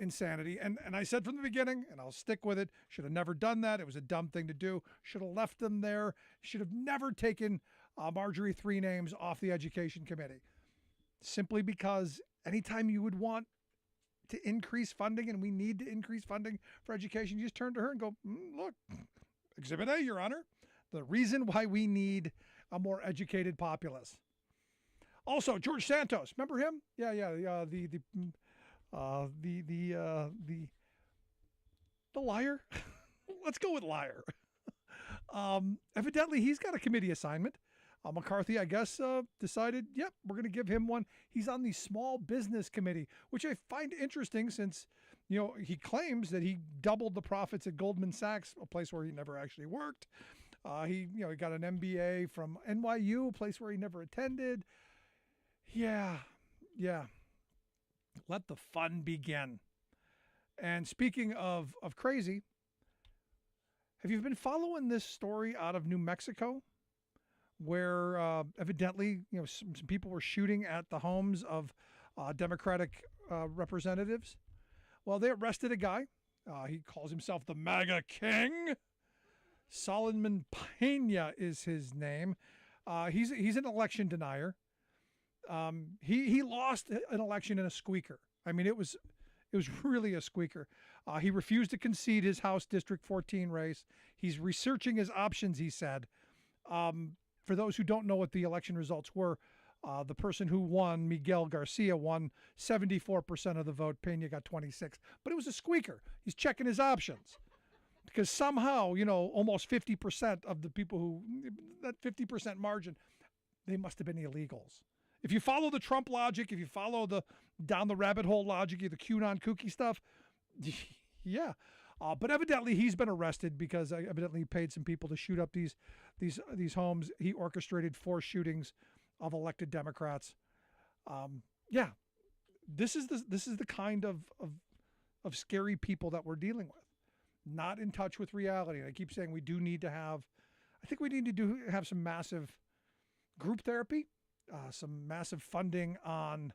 insanity. And I said from the beginning, and I'll stick with it, should have never done that. It was a dumb thing to do. Should have left them there. Should have never taken Marjorie three names off the Education Committee. Simply because anytime you would want to increase funding, and we need to increase funding for education, you just turn to her and go, look, Exhibit A, Your Honor, the reason why we need a more educated populace. Also, George Santos, remember him? Yeah, the liar. Let's go with liar. Evidently, he's got a committee assignment. McCarthy, I guess, decided, yep, we're going to give him one. He's on the Small Business Committee, which I find interesting since, he claims that he doubled the profits at Goldman Sachs, a place where he never actually worked. He got an MBA from NYU, a place where he never attended. Yeah. Let the fun begin. And speaking of crazy, have you been following this story out of New Mexico, where evidently, some people were shooting at the homes of Democratic representatives? Well, they arrested a guy. He calls himself the MAGA King. Solomon Pena is his name. He's an election denier. He lost an election in a squeaker. I mean, it was really a squeaker. He refused to concede his House District 14 race. He's researching his options, he said. For those who don't know what the election results were, the person who won, Miguel Garcia, won 74% of the vote. Pena got 26. But it was a squeaker. He's checking his options. Because somehow, almost 50% of the people that 50% margin, they must have been illegals. If you follow the Trump logic, if you follow the down the rabbit hole logic, the QAnon kooky stuff, yeah. But evidently he's been arrested because evidently he paid some people to shoot up these homes. He orchestrated 4 shootings of elected Democrats. Yeah, this is the kind of scary people that we're dealing with. Not in touch with reality. And I keep saying we need to have some massive group therapy. Some massive funding on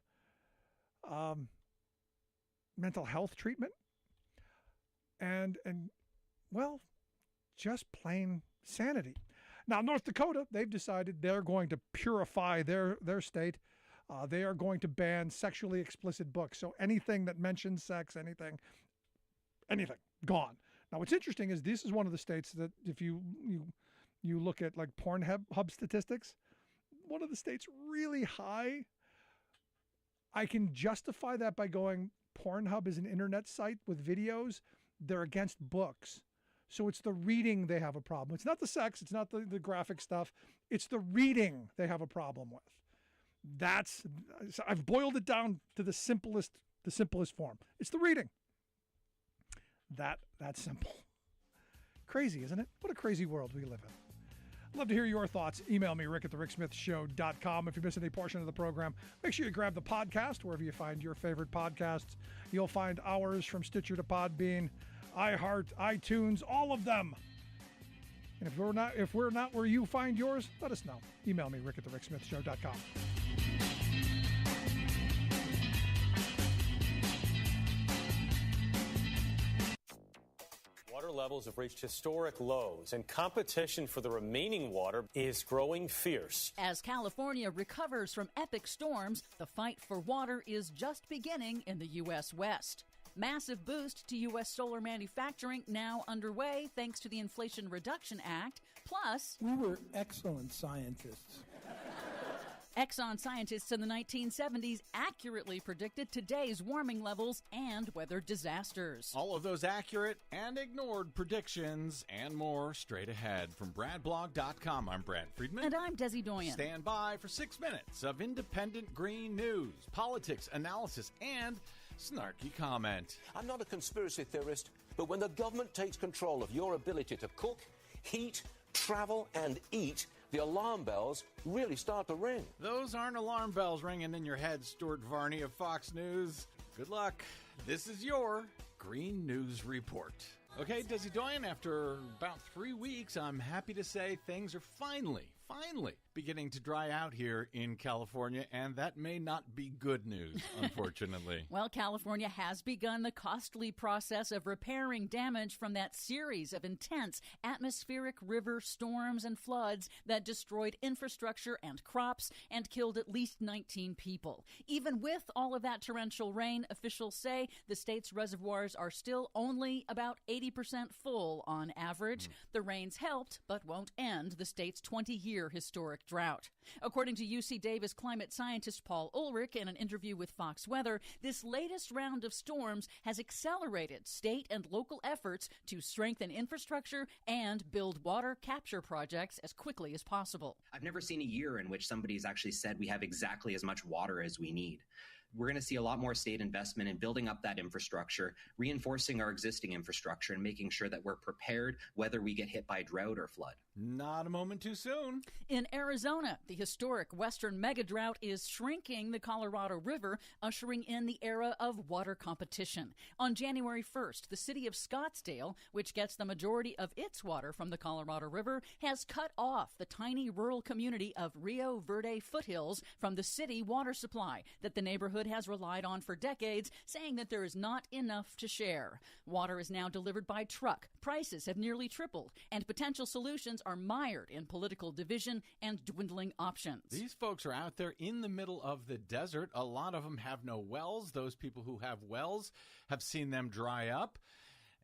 mental health treatment, and just plain sanity. Now, North Dakota, they've decided they're going to purify their state. They are going to ban sexually explicit books. So anything that mentions sex, anything, gone. Now, what's interesting is this is one of the states that if you look at like Pornhub statistics, one of the states really high. I can justify that by going, Pornhub is an internet site with videos. They're against books. So it's the reading they have a problem. It's not the sex. It's not the graphic stuff. It's the reading they have a problem with. I've boiled it down to the simplest form. It's the reading. That's simple. Crazy, isn't it? What a crazy world we live in. I'd love to hear your thoughts. Email me, rick@thericksmithshow.com. If you missed any portion of the program, make sure you grab the podcast wherever you find your favorite podcasts. You'll find ours from Stitcher to Podbean, iHeart, iTunes, all of them. And if we're not where you find yours, let us know. Email me, rick@thericksmithshow.com. water levels have reached historic lows, and competition for the remaining water is growing fierce. As California recovers from epic storms, the fight for water is just beginning in the U.S. West. Massive boost to U.S. solar manufacturing now underway thanks to the Inflation Reduction Act. Plus, we were excellent scientists. Exxon scientists in the 1970s accurately predicted today's warming levels and weather disasters. All of those accurate and ignored predictions and more straight ahead. From BradBlog.com, I'm Brad Friedman. And I'm Desi Doyen. Stand by for 6 minutes of independent green news, politics, analysis, and snarky comment. I'm not a conspiracy theorist, but when the government takes control of your ability to cook, heat, travel, and eat, the alarm bells really start to ring. Those aren't alarm bells ringing in your head, Stuart Varney of Fox News. Good luck. This is your Green News Report. Okay, Desi Doyen, after about 3 weeks, I'm happy to say things are finally beginning to dry out here in California, and that may not be good news, unfortunately. Well, California has begun the costly process of repairing damage from that series of intense atmospheric river storms and floods that destroyed infrastructure and crops and killed at least 19 people. Even with all of that torrential rain, officials say the state's reservoirs are still only about 80% full on average. The rains helped, but won't end the state's 20-year historic drought. According to UC Davis climate scientist Paul Ulrich in an interview with Fox Weather, this latest round of storms has accelerated state and local efforts to strengthen infrastructure and build water capture projects as quickly as possible. I've never seen a year in which somebody's actually said we have exactly as much water as we need. We're going to see a lot more state investment in building up that infrastructure, reinforcing our existing infrastructure, and making sure that we're prepared whether we get hit by drought or flood. Not a moment too soon. In Arizona, the historic western megadrought is shrinking the Colorado River, ushering in the era of water competition. On January 1st, the city of Scottsdale, which gets the majority of its water from the Colorado River, has cut off the tiny rural community of Rio Verde Foothills from the city water supply that the neighborhood has relied on for decades, saying that there is not enough to share. Water is now delivered by truck. Prices have nearly tripled, and potential solutions are mired in political division and dwindling options. These folks are out there in the middle of the desert. A lot of them have no wells. Those people who have wells have seen them dry up,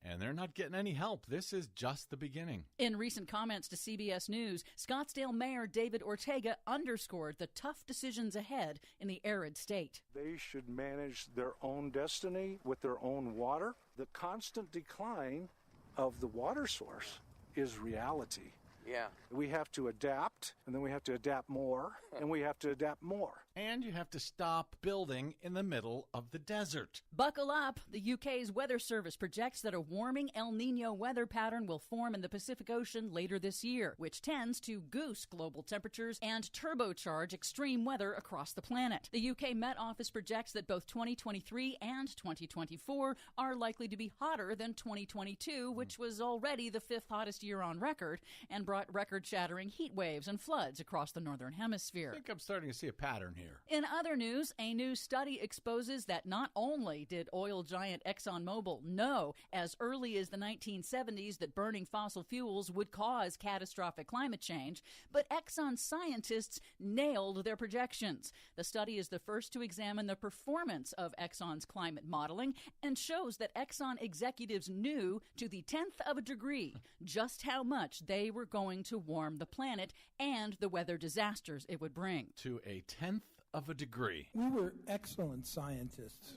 and they're not getting any help. This is just the beginning. In recent comments to CBS News, Scottsdale Mayor David Ortega underscored the tough decisions ahead in the arid state. They should manage their own destiny with their own water. The constant decline of the water source is reality. Yeah. We have to adapt, and then we have to adapt more, and we have to adapt more. And you have to stop building in the middle of the desert. Buckle up. The UK's Weather Service projects that a warming El Niño weather pattern will form in the Pacific Ocean later this year, which tends to goose global temperatures and turbocharge extreme weather across the planet. The UK Met Office projects that both 2023 and 2024 are likely to be hotter than 2022, which was already the fifth hottest year on record, and brought record-shattering heat waves and floods across the Northern Hemisphere. I think I'm starting to see a pattern here. In other news, a new study exposes that not only did oil giant ExxonMobil know as early as the 1970s that burning fossil fuels would cause catastrophic climate change, but Exxon scientists nailed their projections. The study is the first to examine the performance of Exxon's climate modeling and shows that Exxon executives knew to the 10th of a degree just how much they were going to warm the planet and the weather disasters it would bring. To a 10th of a degree. We were excellent scientists.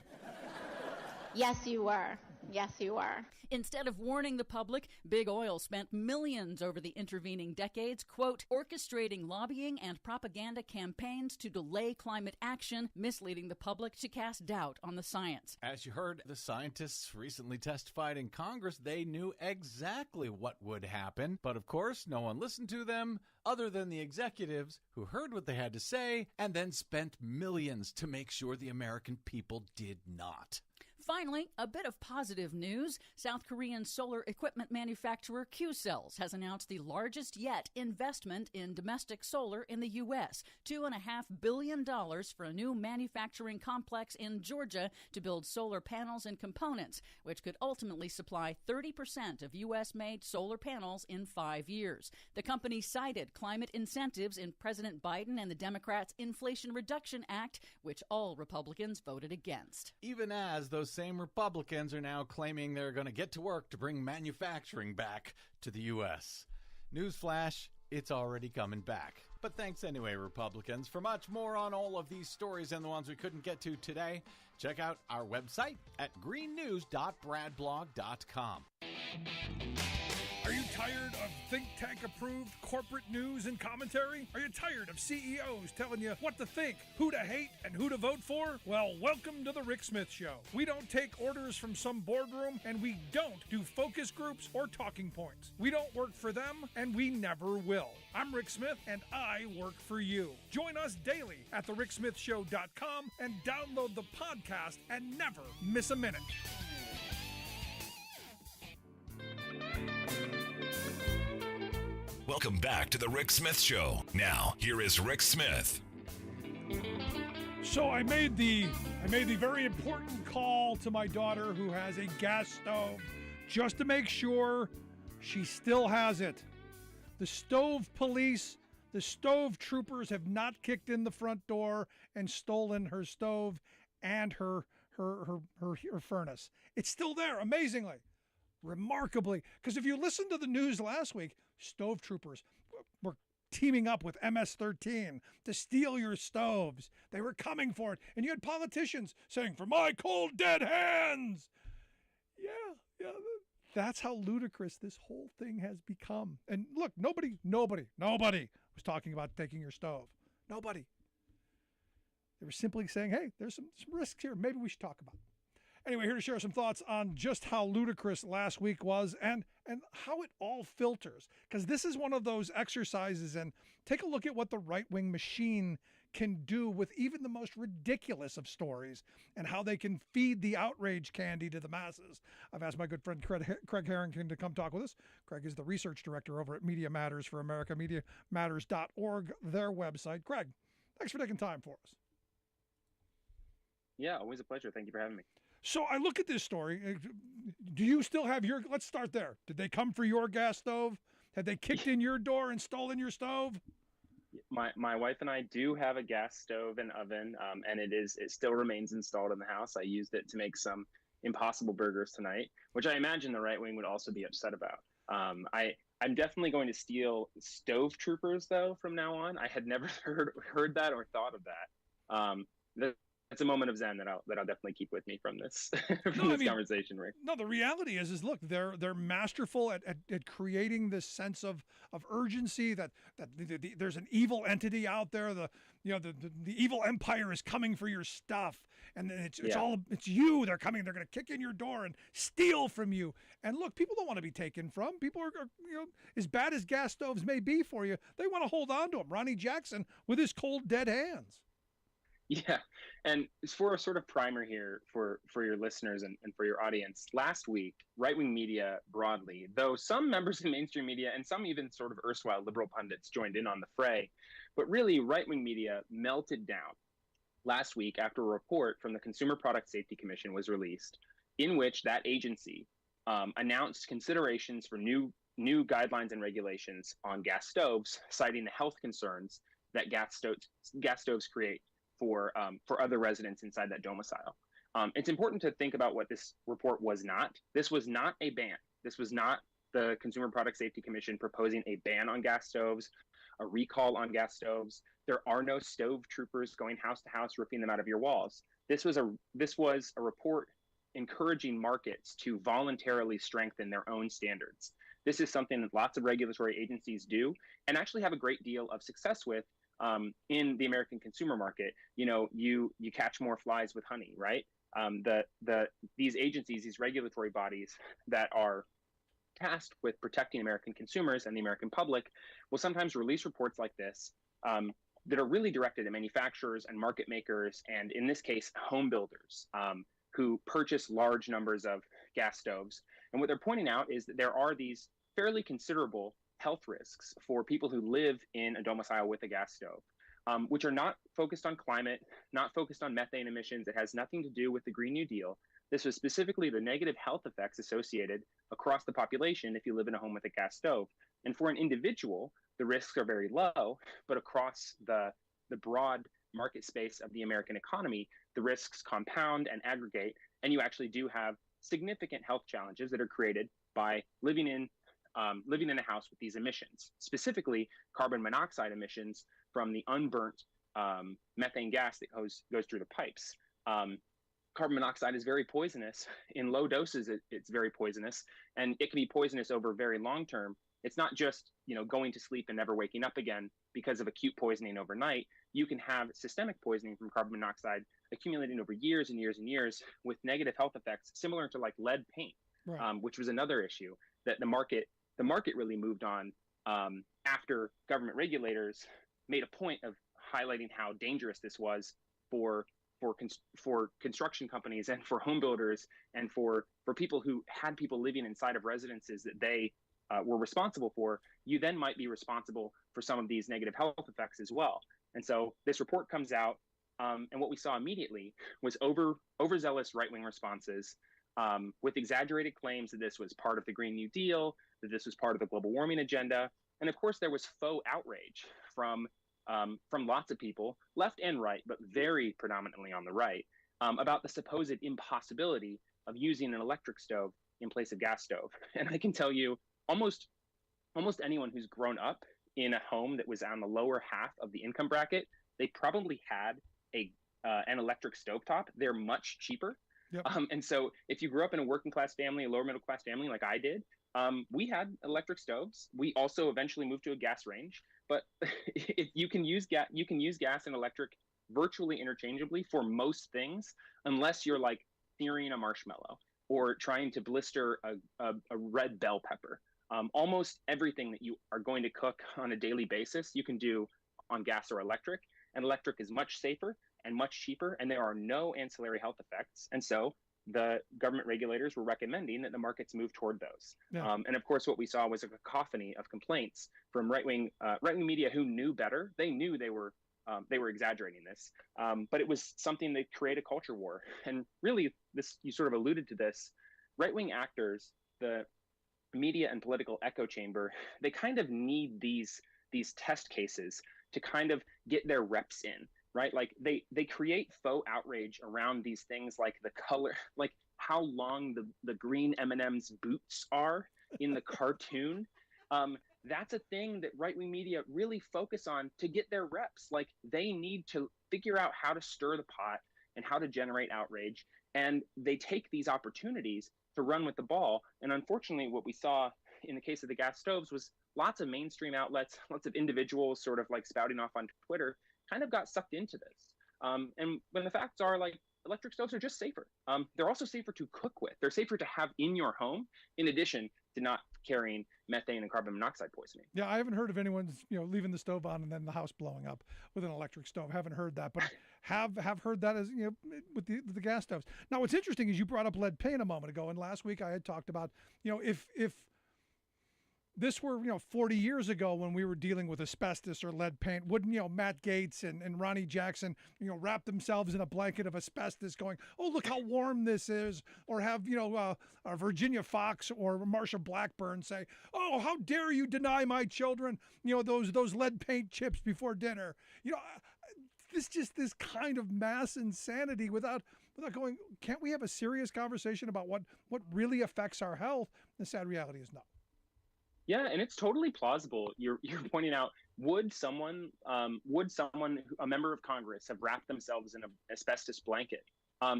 Yes, you were. Yes, you are. Instead of warning the public, Big Oil spent millions over the intervening decades, quote, orchestrating lobbying and propaganda campaigns to delay climate action, misleading the public to cast doubt on the science. As you heard, the scientists recently testified in Congress. They knew exactly what would happen. But of course, no one listened to them other than the executives who heard what they had to say and then spent millions to make sure the American people did not. finally, a bit of positive news. South Korean solar equipment manufacturer Qcells has announced the largest yet investment in domestic solar in the U.S., $2.5 billion for a new manufacturing complex in Georgia to build solar panels and components, which could ultimately supply 30% of U.S.-made solar panels in 5 years. The company cited climate incentives in President Biden and the Democrats' Inflation Reduction Act, which all Republicans voted against. Even as those same Republicans are now claiming they're going to get to work to bring manufacturing back to the U.S. Newsflash, it's already coming back. But thanks anyway, Republicans. For much more on all of these stories and the ones we couldn't get to today, check out our website at greennews.bradblog.com. Are you tired of think tank approved corporate news and commentary? Are you tired of CEOs telling you what to think, who to hate, and who to vote for? Well, welcome to the Rick Smith Show. We don't take orders from some boardroom, and we don't do focus groups or talking points. We don't work for them, and we never will. I'm Rick Smith, and I work for you. Join us daily at thericksmithshow.com and download the podcast and never miss a minute. Welcome back to the Rick Smith Show. Now, here is Rick Smith. So I made the very important call to my daughter who has a gas stove just to make sure she still has it. The stove police, the stove troopers have not kicked in the front door and stolen her stove and her furnace. It's still there, amazingly. Remarkably, because if you listened to the news last week, stove troopers were teaming up with MS-13 to steal your stoves. They were coming for it. And you had politicians saying, "For my cold, dead hands." Yeah, that's how ludicrous this whole thing has become. And look, nobody was talking about taking your stove. Nobody. They were simply saying, hey, there's some risks here. Maybe we should talk about it. Anyway, here to share some thoughts on just how ludicrous last week was and how it all filters. Because this is one of those exercises, and take a look at what the right-wing machine can do with even the most ridiculous of stories and how they can feed the outrage candy to the masses. I've asked my good friend Craig Harrington to come talk with us. Craig is the research director over at Media Matters for America, MediaMatters.org, their website. Craig, thanks for taking time for us. Yeah, always a pleasure. Thank you for having me. So I look at this story. Do you still have your, let's start there. Did they come for your gas stove? Had they kicked in your door and stolen your stove? My wife and I do have a gas stove and oven, and it still remains installed in the house. I used it to make some Impossible Burgers tonight, which I imagine the right wing would also be upset about. I'm definitely going to steal stove troopers, though, from now on. I had never heard that or thought of that. It's a moment of zen that I'll definitely keep with me from this conversation, Rick. No, the reality is look, they're masterful at creating this sense of urgency that there's an evil entity out there. The evil empire is coming for your stuff, and it's you. They're coming. They're going to kick in your door and steal from you. And look, people don't want to be taken from. People are as bad as gas stoves may be for you. They want to hold on to them. Ronnie Jackson with his cold dead hands. Yeah, and for a sort of primer here for your listeners and for your audience, last week, right-wing media broadly, though some members of mainstream media and some even sort of erstwhile liberal pundits joined in on the fray, but really right-wing media melted down last week after a report from the Consumer Product Safety Commission was released, in which that agency announced considerations for new guidelines and regulations on gas stoves, citing the health concerns that gas stoves create for other residents inside that domicile. It's important to think about what this report was not. This was not a ban. This was not the Consumer Product Safety Commission proposing a ban on gas stoves, a recall on gas stoves. There are no stove troopers going house to house, ripping them out of your walls. This was a report encouraging markets to voluntarily strengthen their own standards. This is something that lots of regulatory agencies do and actually have a great deal of success with. In the American consumer market, you catch more flies with honey, right? These agencies, these regulatory bodies that are tasked with protecting American consumers and the American public will sometimes release reports like this that are really directed at manufacturers and market makers, and in this case, home builders, who purchase large numbers of gas stoves. And what they're pointing out is that there are these fairly considerable health risks for people who live in a domicile with a gas stove, which are not focused on climate, not focused on methane emissions. It has nothing to do with the Green New Deal. This was specifically the negative health effects associated across the population if you live in a home with a gas stove. And for an individual, the risks are very low, but across the broad market space of the American economy, the risks compound and aggregate, and you actually do have significant health challenges that are created by living in a house with these emissions, specifically carbon monoxide emissions from the unburnt methane gas that goes through the pipes. Carbon monoxide is very poisonous. In low doses, it's very poisonous, and it can be poisonous over very long term. It's not just going to sleep and never waking up again because of acute poisoning overnight. You can have systemic poisoning from carbon monoxide accumulating over years and years and years with negative health effects similar to like lead paint, right. Which was another issue that the market really moved on after government regulators made a point of highlighting how dangerous this was for construction companies and for home builders and for people who had people living inside of residences that they were responsible for. You then might be responsible for some of these negative health effects as well. And so this report comes out, and what we saw immediately was overzealous right-wing responses with exaggerated claims that this was part of the Green New Deal, that this was part of the global warming agenda. And of course, there was faux outrage from lots of people, left and right, but very predominantly on the right, about the supposed impossibility of using an electric stove in place of gas stove. And I can tell you, almost anyone who's grown up in a home that was on the lower half of the income bracket, they probably had an electric stovetop. They're much cheaper. Yep. And so if you grew up in a working class family, a lower middle class family like I did, we had electric stoves. We also eventually moved to a gas range. But if you can use gas and electric virtually interchangeably for most things, unless you're like searing a marshmallow or trying to blister a red bell pepper. Almost everything that you are going to cook on a daily basis, you can do on gas or electric. And electric is much safer and much cheaper, and there are no ancillary health effects. And so the government regulators were recommending that the markets move toward those. Yeah. And of course, what we saw was a cacophony of complaints from right-wing media who knew better. They knew they were exaggerating this, but it was something that created a culture war. And really, you sort of alluded to this. Right-wing actors, the media and political echo chamber, they kind of need these test cases to kind of get their reps in, right? Like they create faux outrage around these things, like the color, like how long the green M&M's boots are in the cartoon. That's a thing that right-wing media really focus on to get their reps. Like they need to figure out how to stir the pot and how to generate outrage. And they take these opportunities to run with the ball. And unfortunately, what we saw in the case of the gas stoves was lots of mainstream outlets, lots of individuals sort of like spouting off on Twitter kind of got sucked into this. And when the facts are, like, electric stoves are just safer. They're also safer to cook with. They're safer to have in your home, in addition to not carrying methane and carbon monoxide poisoning. Yeah, I haven't heard of anyone, leaving the stove on and then the house blowing up with an electric stove. Haven't heard that, but have heard that as with the gas stoves. Now, what's interesting is you brought up lead paint a moment ago, and last week I had talked about if this were 40 years ago when we were dealing with asbestos or lead paint, wouldn't Matt Gaetz and Ronnie Jackson wrap themselves in a blanket of asbestos going, oh, look how warm this is, or have Virginia Fox or Marsha Blackburn say, oh, how dare you deny my children those lead paint chips before dinner. This kind of mass insanity without going, can't we have a serious conversation about what really affects our health? The sad reality is no. Yeah, and it's totally plausible. You're pointing out, would someone, a member of Congress, have wrapped themselves in an asbestos blanket?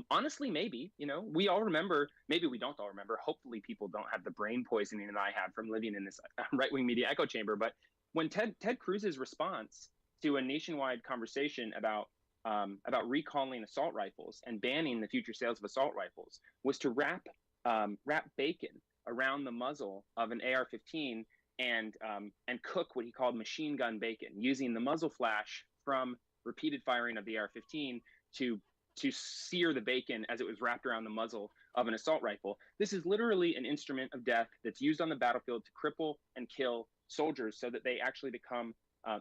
Honestly, maybe. We all remember. Maybe we don't all remember. Hopefully, people don't have the brain poisoning that I have from living in this right-wing media echo chamber. But when Ted Cruz's response to a nationwide conversation about recalling assault rifles and banning the future sales of assault rifles was to wrap bacon around the muzzle of an AR-15 and cook what he called machine gun bacon, using the muzzle flash from repeated firing of the AR-15 to to sear the bacon as it was wrapped around the muzzle of an assault rifle. This is literally an instrument of death that's used on the battlefield to cripple and kill soldiers so that they actually become,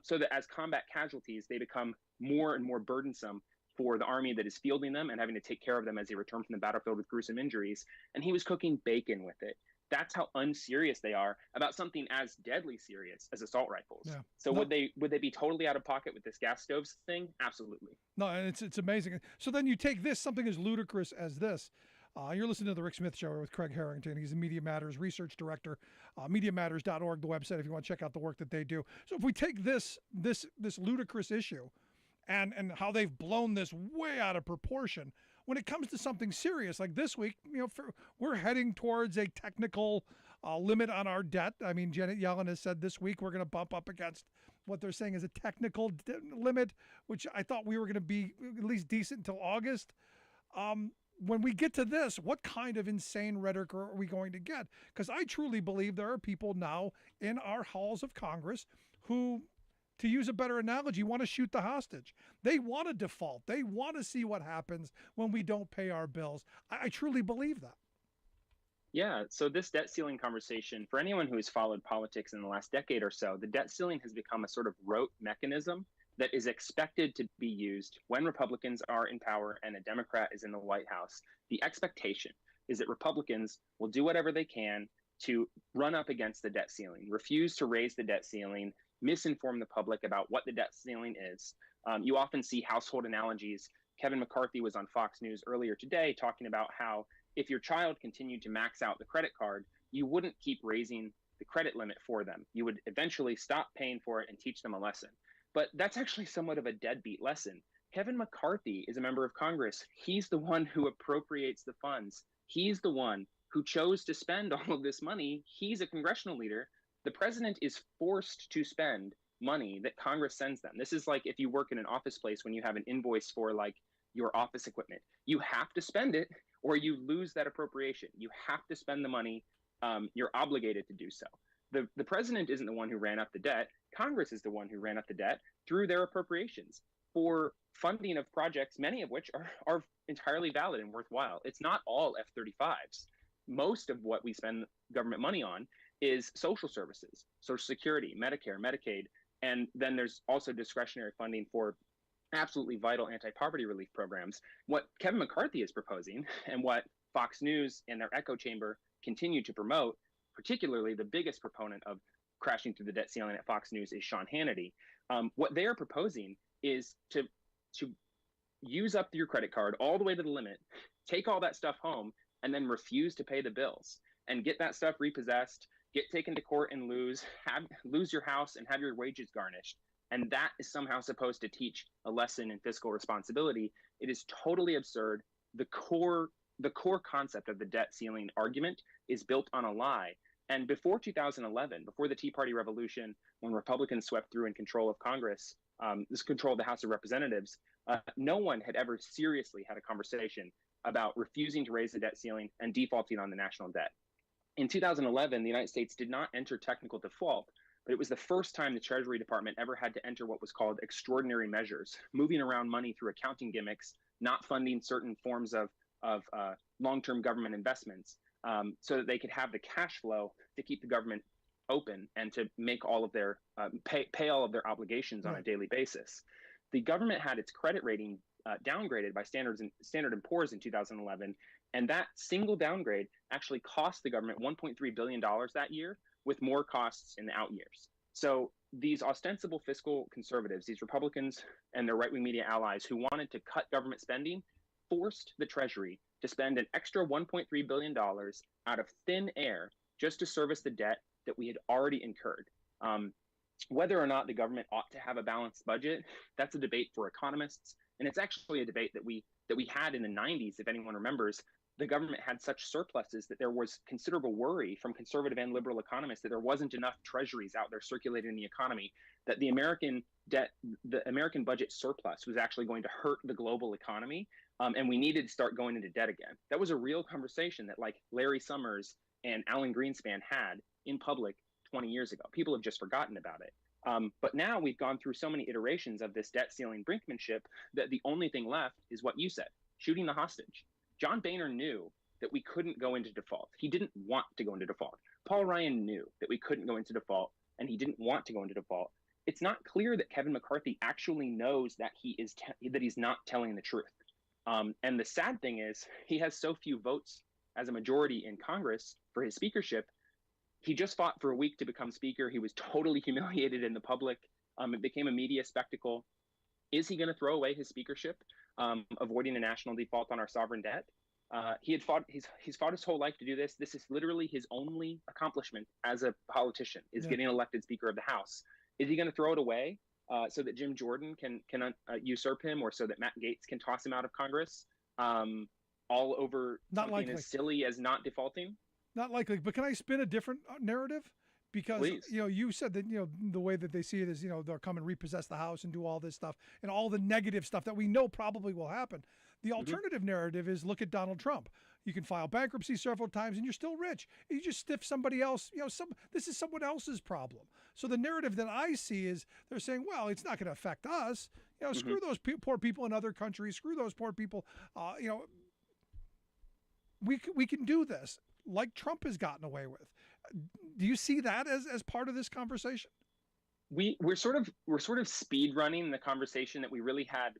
so that as combat casualties, they become more and more burdensome for the army that is fielding them and having to take care of them as they return from the battlefield with gruesome injuries. And he was cooking bacon with it. That's how unserious they are about something as deadly serious as assault rifles. Yeah. So would they be totally out of pocket with this gas stoves thing? Absolutely. No, and it's amazing. So then you take this, something as ludicrous as this. You're listening to The Rick Smith Show with Craig Harrington. He's the Media Matters Research Director, MediaMatters.org, the website, if you want to check out the work that they do. So if we take this ludicrous issue and how they've blown this way out of proportion, when it comes to something serious like this week, we're heading towards a technical limit on our debt. I mean, Janet Yellen has said this week we're going to bump up against what they're saying is a technical limit, which I thought we were going to be at least decent until August. When we get to this, what kind of insane rhetoric are we going to get? Because I truly believe there are people now in our halls of Congress who, to use a better analogy, want to shoot the hostage. They want to default. They want to see what happens when we don't pay our bills. I truly believe that. Yeah, so this debt ceiling conversation, for anyone who has followed politics in the last decade or so, the debt ceiling has become a sort of rote mechanism that is expected to be used when Republicans are in power and a Democrat is in the White House. The expectation is that Republicans will do whatever they can to run up against the debt ceiling, refuse to raise the debt ceiling, misinform the public about what the debt ceiling is. You often see household analogies. Kevin McCarthy was on Fox News earlier today talking about how if your child continued to max out the credit card, you wouldn't keep raising the credit limit for them. You would eventually stop paying for it and teach them a lesson. But that's actually somewhat of a deadbeat lesson. Kevin McCarthy is a member of Congress. He's the one who appropriates the funds. He's the one who chose to spend all of this money. He's a congressional leader. The president is forced to spend money that Congress sends them. This is like if you work in an office place when you have an invoice for like your office equipment. You have to spend it or you lose that appropriation. You have to spend the money. You're obligated to do so. The president isn't the one who ran up the debt. Congress is the one who ran up the debt through their appropriations for funding of projects, many of which are entirely valid and worthwhile. It's not all F-35s. Most of what we spend government money on is social services, Social Security, Medicare, Medicaid, and then there's also discretionary funding for absolutely vital anti-poverty relief programs. What Kevin McCarthy is proposing and what Fox News and their echo chamber continue to promote, particularly the biggest proponent of crashing through the debt ceiling at Fox News is Sean Hannity. What they are proposing is to use up your credit card all the way to the limit, take all that stuff home, and then refuse to pay the bills and get that stuff repossessed, get taken to court and lose your house and have your wages garnished. And that is somehow supposed to teach a lesson in fiscal responsibility. It is totally absurd. The core concept of the debt ceiling argument is built on a lie. And before 2011, before the Tea Party revolution, when Republicans swept through in control of Congress, this control of the House of Representatives, no one had ever seriously had a conversation about refusing to raise the debt ceiling and defaulting on the national debt. In 2011, the United States did not enter technical default, but it was the first time the Treasury Department ever had to enter what was called extraordinary measures, moving around money through accounting gimmicks, not funding certain forms of long-term government investments, so that they could have the cash flow to keep the government open and to make all of their pay all of their obligations on a daily basis. The government had its credit rating downgraded by Standard & Poor's in 2011, and that single downgrade actually cost the government $1.3 billion that year, with more costs in the out years. So these ostensible fiscal conservatives, these Republicans and their right-wing media allies who wanted to cut government spending, forced the Treasury to spend an extra $1.3 billion out of thin air just to service the debt that we had already incurred. Whether or not the government ought to have a balanced budget, that's a debate for economists. And it's actually a debate that we had in the 90s, if anyone remembers. The government had such surpluses that there was considerable worry from conservative and liberal economists that there wasn't enough treasuries out there circulating in the economy, that the American budget surplus was actually going to hurt the global economy, and we needed to start going into debt again. That was a real conversation that like Larry Summers and Alan Greenspan had in public 20 years ago. People have just forgotten about it. But now we've gone through so many iterations of this debt ceiling brinkmanship that the only thing left is what you said. shooting the hostage. John Boehner knew that we couldn't go into default. He didn't want to go into default. Paul Ryan knew that we couldn't go into default, and he didn't want to go into default. It's not clear that Kevin McCarthy actually knows that that he's not telling the truth. And the sad thing is, he has so few votes as a majority in Congress for his speakership. He just fought for a week to become speaker. He was totally humiliated in the public. It became a media spectacle. Is he going to throw away his speakership, avoiding a national default on our sovereign debt? He's fought his whole life to do this. This is literally his only accomplishment as a politician, is getting elected Speaker of the House. Is he going to throw it away so that Jim Jordan can usurp him, or so that Matt Gaetz can toss him out of Congress, all over something as silly as not defaulting? Not likely. But can I spin a different narrative? Because, Please. You said that, the way that they see it is, they'll come and repossess the house and do all this stuff and all the negative stuff that we know probably will happen. The alternative narrative is, look at Donald Trump. You can file bankruptcy several times and you're still rich. You just stiff somebody else. This is someone else's problem. So the narrative that I see is they're saying, well, it's not going to affect us. Screw those poor people in other countries. Screw those poor people. We can do this like Trump has gotten away with. Do you see that as part of this conversation? We're sort of speed running the conversation that we really had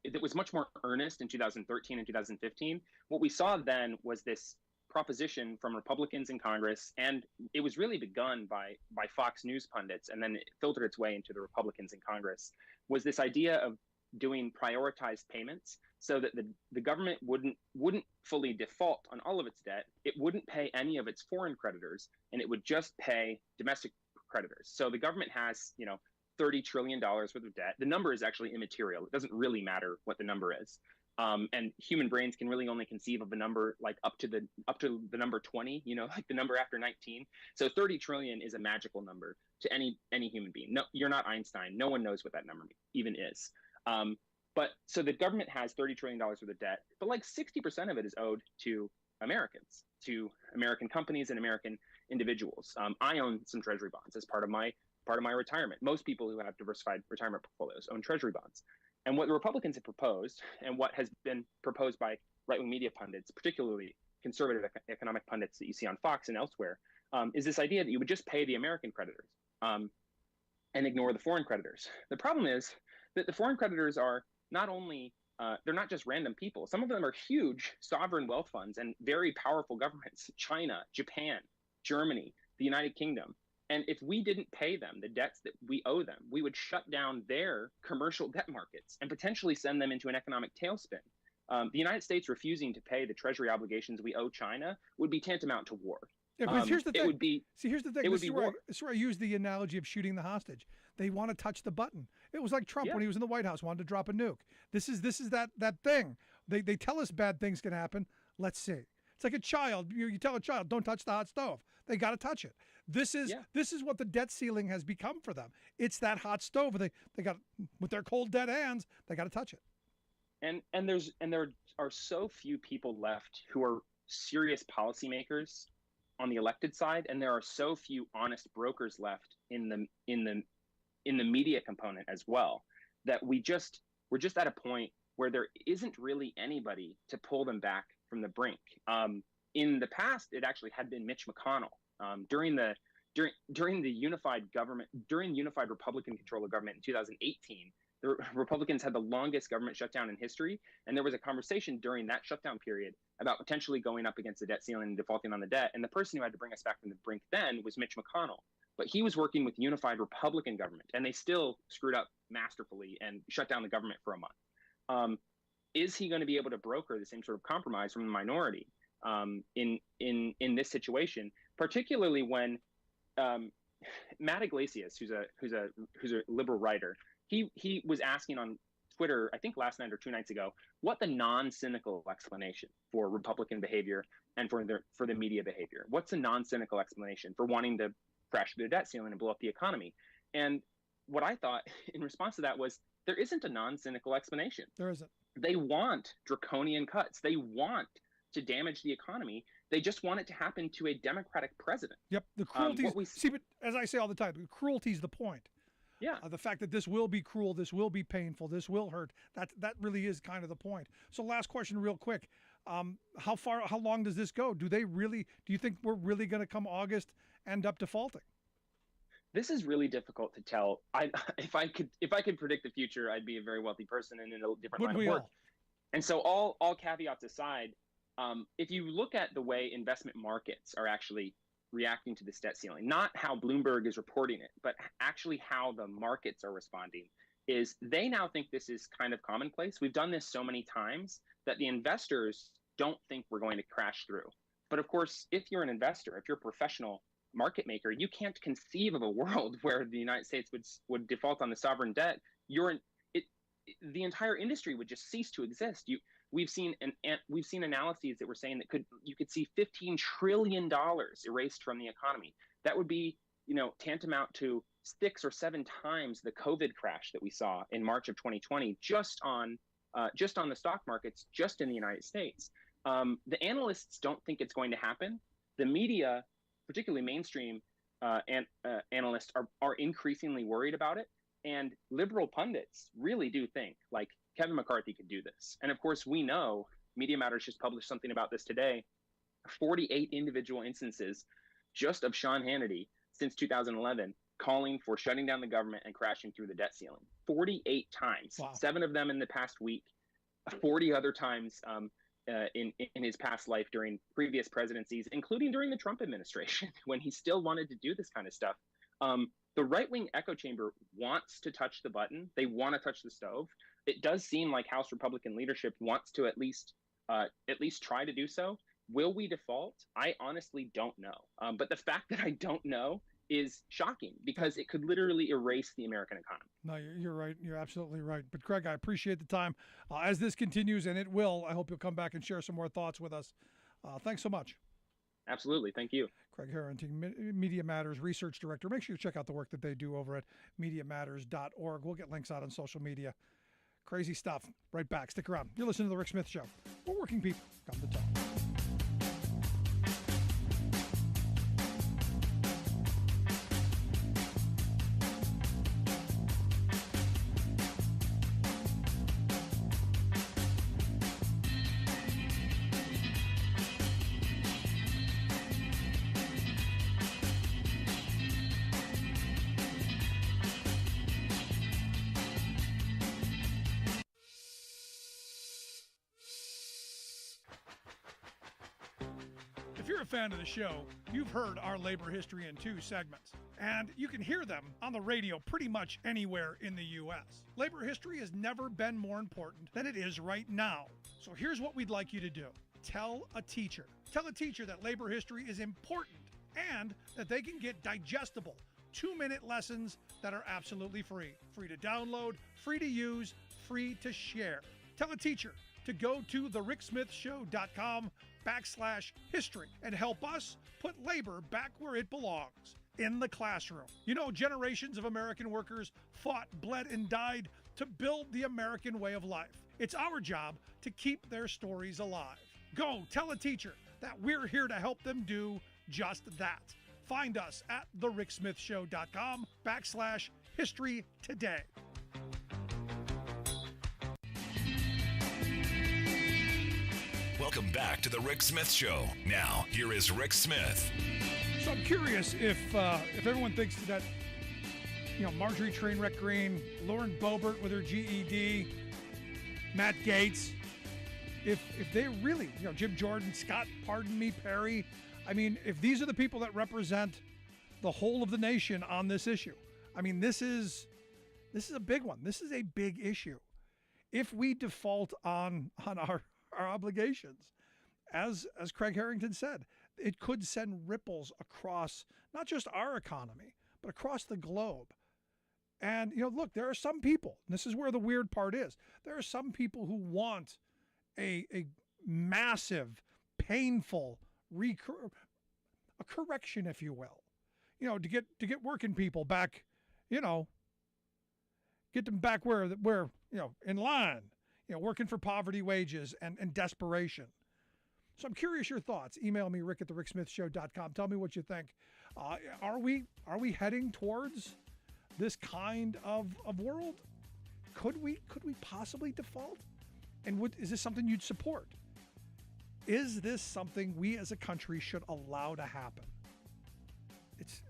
that was much more earnest in 2013 and 2015. What we saw then was this proposition from Republicans in Congress, and it was really begun by Fox News pundits, and then it filtered its way into the Republicans in Congress, was this idea of doing prioritized payments so that the government wouldn't fully default on all of its debt. It wouldn't pay any of its foreign creditors, and it would just pay domestic creditors. So the government has, $30 trillion worth of debt. The number is actually immaterial. It doesn't really matter what the number is. And human brains can really only conceive of a number like up to the number 20, like the number after 19. So 30 trillion is a magical number to any human being. No, you're not Einstein. No one knows what that number even is. But so the government has $30 trillion worth of debt, but like 60% of it is owed to Americans, to American companies and American individuals. I own some treasury bonds as part of my retirement. Most people who have diversified retirement portfolios own treasury bonds. And what the Republicans have proposed, and what has been proposed by right-wing media pundits, particularly conservative economic pundits that you see on Fox and elsewhere, is this idea that you would just pay the American creditors and ignore the foreign creditors. The problem is that the foreign creditors are not only they're not just random people. Some of them are huge sovereign wealth funds and very powerful governments: China, Japan, Germany, the United Kingdom. And if we didn't pay them the debts that we owe them, we would shut down their commercial debt markets and potentially send them into an economic tailspin. The United States refusing to pay the treasury obligations we owe China would be tantamount to war. Yeah, but here's the thing. Here's the thing. It would This is where I use the analogy of shooting the hostage. They want to touch the button. It was like Trump when he was in the White House, wanted to drop a nuke. This is that thing. They tell us bad things can happen. Let's see. It's like a child. You tell a child, don't touch the hot stove. They got to touch it. This is what the debt ceiling has become for them. It's that hot stove. They got, with their cold dead hands, they got to touch it. And there are so few people left who are serious policymakers on the elected side, and there are so few honest brokers left in the media component as well, that we're just at a point where there isn't really anybody to pull them back from the brink. In the past, it actually had been Mitch McConnell. During the unified Republican control of government in 2018, the Republicans had the longest government shutdown in history, and there was a conversation during that shutdown period about potentially going up against the debt ceiling and defaulting on the debt. And the person who had to bring us back from the brink then was Mitch McConnell. But he was working with unified Republican government, and they still screwed up masterfully and shut down the government for a month. Is he going to be able to broker the same sort of compromise from the minority in this situation, particularly when Matt Iglesias, who's a liberal writer, he was asking on Twitter, I think last night or 2 nights ago, what the non-cynical explanation for Republican behavior and for the media behavior. What's a non-cynical explanation for wanting to crash the debt ceiling and blow up the economy? And what I thought in response to that was, there isn't a non-cynical explanation. There isn't. They want draconian cuts. They want to damage the economy. They just want it to happen to a Democratic president. Yep, the cruelty. But as I say all the time, the cruelty is the point. Yeah. The fact that this will be cruel, this will be painful, this will hurt, that really is kind of the point. So last question real quick. How long does this go? Do you think we're really going to come August end up defaulting? This is really difficult to tell. If I could predict the future, I'd be a very wealthy person and in a different line of work. And so all caveats aside, if you look at the way investment markets are actually reacting to this debt ceiling, not how Bloomberg is reporting it, but actually how the markets are responding, is they now think this is kind of commonplace. We've done this so many times that the investors don't think we're going to crash through. But of course, if you're an investor, if you're a professional market maker, you can't conceive of a world where the United States would default on the sovereign debt. The entire industry would just cease to exist. We've seen analyses that were saying that you could see $15 trillion erased from the economy. That would be, tantamount to 6 or 7 times the COVID crash that we saw in March of 2020, just on the stock markets, just in the United States. The analysts don't think it's going to happen. The media, particularly mainstream analysts, are increasingly worried about it. And liberal pundits really do think, like, Kevin McCarthy could do this. And of course, we know, Media Matters just published something about this today, 48 individual instances just of Sean Hannity since 2011 calling for shutting down the government and crashing through the debt ceiling. 48 times. Wow. 7 of them in the past week, 40 other times in his past life during previous presidencies, including during the Trump administration, when he still wanted to do this kind of stuff. The right-wing echo chamber wants to touch the button. They want to touch the stove. It does seem like House Republican leadership wants to at least try to do so. Will we default? I honestly don't know. But the fact that I don't know is shocking, because it could literally erase the American economy. No, you're right. You're absolutely right. But Craig, I appreciate the time. As this continues, and it will, I hope you'll come back and share some more thoughts with us. Thanks so much. Absolutely. Thank you. Craig Harrington, Media Matters Research Director. Make sure you check out the work that they do over at MediaMatters.org. We'll get links out on social media. Crazy stuff. Right back. Stick around. You're listening to The Rick Smith Show. We're working people. Come to talk. If you're a fan of the show, you've heard our labor history in 2 segments, and you can hear them on the radio pretty much anywhere in the U.S. Labor history has never been more important than it is right now. So here's what we'd like you to do. Tell a teacher. Tell a teacher that labor history is important and that they can get digestible 2-minute lessons that are absolutely free. Free to download, free to use, free to share. Tell a teacher to go to thericksmithshow.com/history and help us put labor back where it belongs, in the classroom. You know, generations of American workers fought, bled, and died to build the American way of life. It's our job to keep their stories alive. Go tell a teacher that we're here to help them do just that. Find us at thericksmithshow.com/history today. Welcome back to the Rick Smith Show. Now, here is Rick Smith. So I'm curious if everyone thinks that, Marjorie Trainwreck Green, Lauren Boebert with her GED, Matt Gaetz, if they really, Jim Jordan, Scott, Perry, if these are the people that represent the whole of the nation on this issue, this is a big one. This is a big issue. If we default on our obligations, as Craig Harrington said, it could send ripples across not just our economy, but across the globe. And, look, there are some people, and this is where the weird part is, there are some people who want a massive, painful a correction, if you will, to get working people back, get them back where in line, working for poverty wages and desperation. So I'm curious your thoughts. Email me, Rick at thericksmithshow.com. Tell me what you think. Are we heading towards this kind of world? Could we possibly default? And is this something you'd support? Is this something we as a country should allow to happen? It's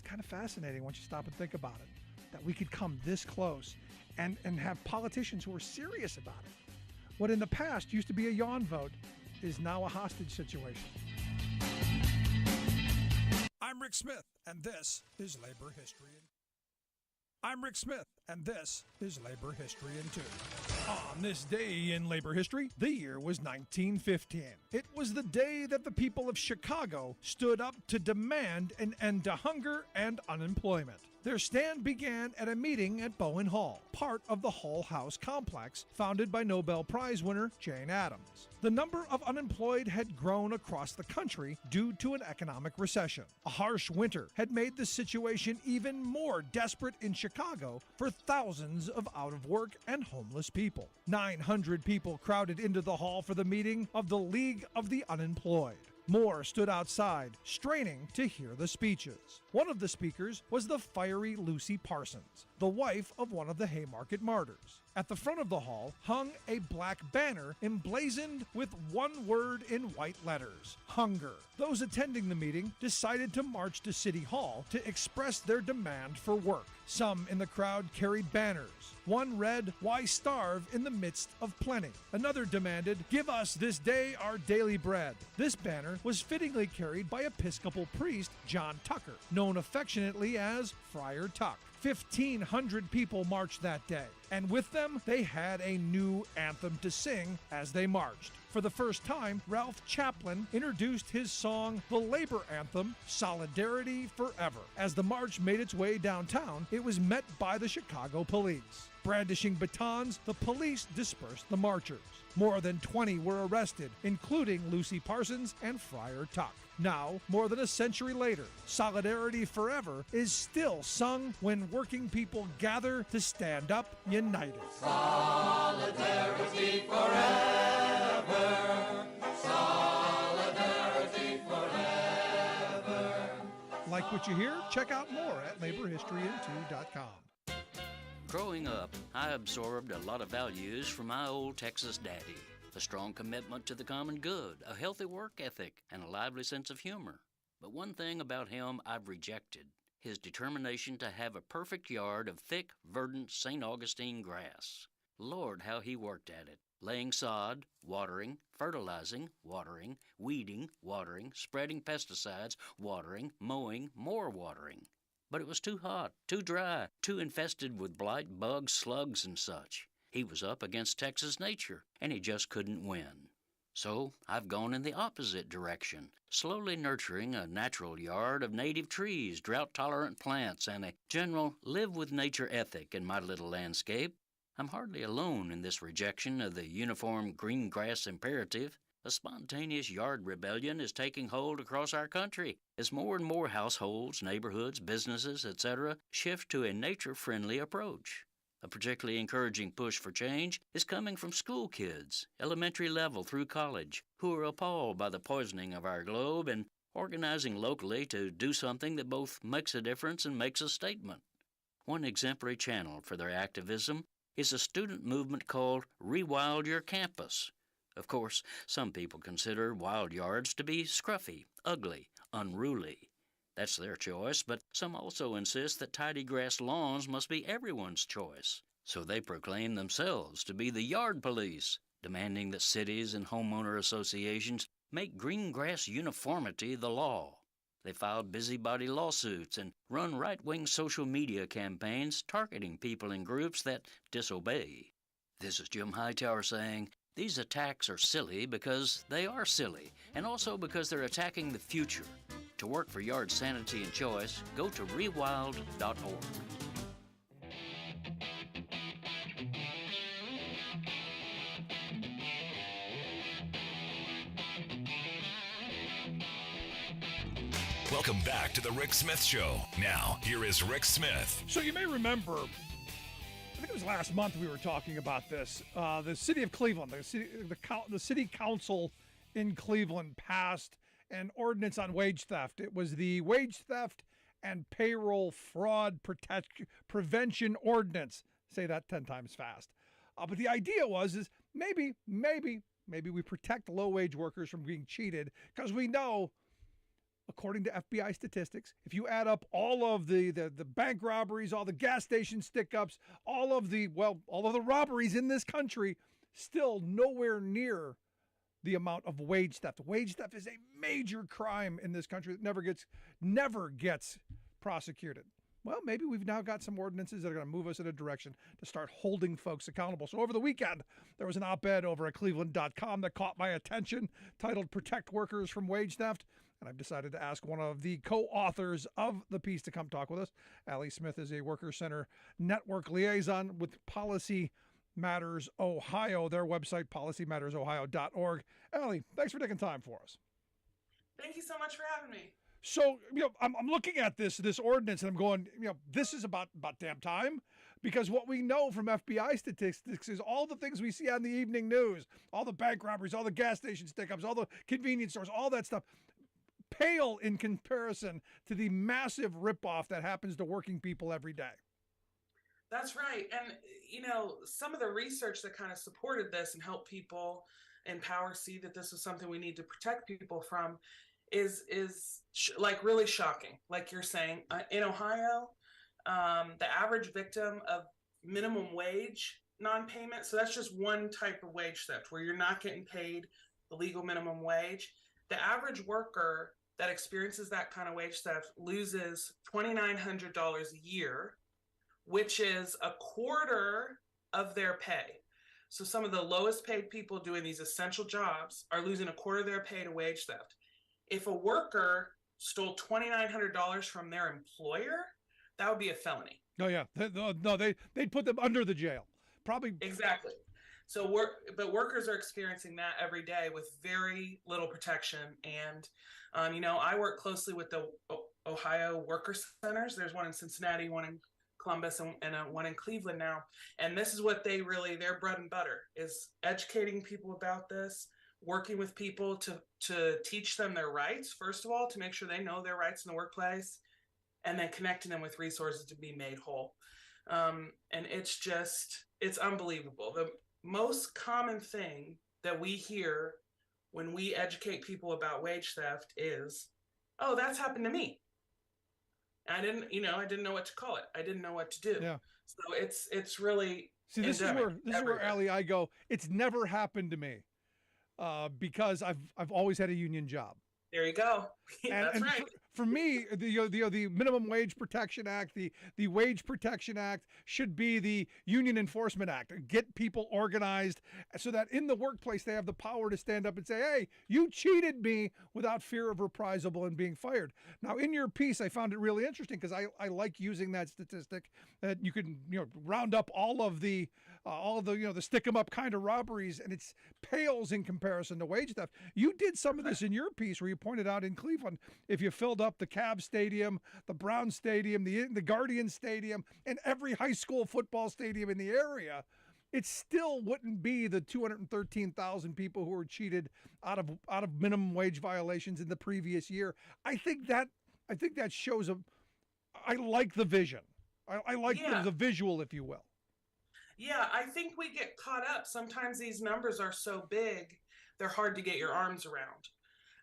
kind of fascinating once you stop and think about it, that we could come this close and have politicians who are serious about it. What in the past used to be a yawn vote is now a hostage situation. I'm Rick Smith, and this is Labor History. I'm Rick Smith, and this is Labor History in 2. On this day in labor history, the year was 1915. It was the day that the people of Chicago stood up to demand an end to hunger and unemployment. Their stand began at a meeting at Bowen Hall, part of the Hull House complex founded by Nobel Prize winner Jane Addams. The number of unemployed had grown across the country due to an economic recession. A harsh winter had made the situation even more desperate in Chicago for thousands of out-of-work and homeless people. 900 people crowded into the hall for the meeting of the League of the Unemployed. More stood outside, straining to hear the speeches. One of the speakers was the fiery Lucy Parsons, the wife of one of the Haymarket martyrs. At the front of the hall hung a black banner emblazoned with one word in white letters: hunger. Those attending the meeting decided to march to City Hall to express their demand for work. Some in the crowd carried banners. One read, "Why starve in the midst of plenty?" Another demanded, "Give us this day our daily bread." This banner was fittingly carried by Episcopal priest John Tucker, known affectionately as Friar Tuck. 1,500 people marched that day, and with them they had a new anthem to sing as they marched. For the first time, Ralph Chaplin introduced his song, the labor anthem, Solidarity Forever. As the march made its way downtown, it was met by the Chicago police. Brandishing batons, the police dispersed the marchers. More than 20 were arrested, including Lucy Parsons and Friar Tuck. Now, more than a century later, Solidarity Forever is still sung when working people gather to stand up united. Solidarity forever. Solidarity forever. Like what you hear? Check out more at laborhistoryin2.com. Growing up, I absorbed a lot of values from my old Texas daddy. A strong commitment to the common good, a healthy work ethic, and a lively sense of humor. But one thing about him I've rejected: his determination to have a perfect yard of thick, verdant St. Augustine grass. Lord, how he worked at it, laying sod, watering, fertilizing, watering, weeding, watering, spreading pesticides, watering, mowing, more watering. But it was too hot, too dry, too infested with blight, bugs, slugs, and such. He was up against Texas nature, and he just couldn't win. So I've gone in the opposite direction, slowly nurturing a natural yard of native trees, drought-tolerant plants, and a general live-with-nature ethic in my little landscape. I'm hardly alone in this rejection of the uniform green grass imperative. A spontaneous yard rebellion is taking hold across our country as more and more households, neighborhoods, businesses, etc. shift to a nature-friendly approach. A particularly encouraging push for change is coming from school kids, elementary level through college, who are appalled by the poisoning of our globe and organizing locally to do something that both makes a difference and makes a statement. One exemplary channel for their activism is a student movement called Rewild Your Campus. Of course, some people consider wild yards to be scruffy, ugly, unruly. That's their choice, but some also insist that tidy grass lawns must be everyone's choice. So they proclaim themselves to be the yard police, demanding that cities and homeowner associations make green grass uniformity the law. They filed busybody lawsuits and run right-wing social media campaigns targeting people and groups that disobey. This is Jim Hightower saying, these attacks are silly because they are silly, and also because they're attacking the future. To work for yard sanity and choice, go to rewild.org. Welcome back to the Rick Smith Show. Now, here is Rick Smith. So you may remember, I think it was last month we were talking about this. The city of Cleveland, the city council in Cleveland passed an ordinance on wage theft. It was the Wage Theft and Payroll Fraud Prevention Ordinance. Say that 10 times fast. But the idea is maybe we protect low-wage workers from being cheated, because we know, according to FBI statistics, if you add up all of the bank robberies, all the gas station stick-ups, all of the robberies in this country, still nowhere near the amount of wage theft. Wage theft is a major crime in this country that never gets prosecuted. Well, maybe we've now got some ordinances that are going to move us in a direction to start holding folks accountable. So over the weekend, there was an op-ed over at cleveland.com that caught my attention titled "Protect Workers from Wage Theft." And I've decided to ask one of the co-authors of the piece to come talk with us. Allie Smith is a Worker Center Network liaison with Policy Matters Ohio, their website, policymattersohio.org. Allie, thanks for taking time for us. Thank you so much for having me. So, I'm looking at this ordinance and I'm going, this is about damn time, because what we know from FBI statistics is all the things we see on the evening news, all the bank robberies, all the gas station stick-ups, all the convenience stores, all that stuff, pale in comparison to the massive ripoff that happens to working people every day. That's right. And, some of the research that kind of supported this and helped people in power see that this was something we need to protect people from is like really shocking. Like you're saying, in Ohio, the average victim of minimum wage non-payment, so that's just one type of wage theft where you're not getting paid the legal minimum wage. The average worker that experiences that kind of wage theft loses $2,900 a year, which is a quarter of their pay. So some of the lowest paid people doing these essential jobs are losing a quarter of their pay to wage theft. If a worker stole $2,900 from their employer, that would be a felony. Oh yeah, they'd put them under the jail, probably. Exactly. So but workers are experiencing that every day with very little protection. And I work closely with the Ohio Worker Centers. There's one in Cincinnati, one in Columbus, and one in Cleveland now. And this is what their bread and butter is: educating people about this, working with people to teach them their rights, first of all, to make sure they know their rights in the workplace, and then connecting them with resources to be made whole. And it's unbelievable. The most common thing that we hear when we educate people about wage theft is, "Oh, that's happened to me. I didn't know what to call it. I didn't know what to do." Yeah. So it's really see. This is where Allie, I go. It's never happened to me, because I've always had a union job. There you go. That's right. For me, the Minimum Wage Protection Act, the Wage Protection Act should be the Union Enforcement Act. Get people organized so that in the workplace they have the power to stand up and say, "Hey, you cheated me," without fear of reprisal and being fired. Now, in your piece, I found it really interesting because I like using that statistic that you can round up all of the the stick 'em up kind of robberies, and it pales in comparison to wage theft. You did some of this in your piece where you pointed out in Cleveland, if you filled up the Cavs Stadium, the Browns Stadium, the Guardian Stadium, and every high school football stadium in the area, it still wouldn't be the 213,000 people who were cheated out of minimum wage violations in the previous year. I think that shows I like the vision. I like the visual, if you will. Yeah, I think we get caught up. Sometimes these numbers are so big, they're hard to get your arms around.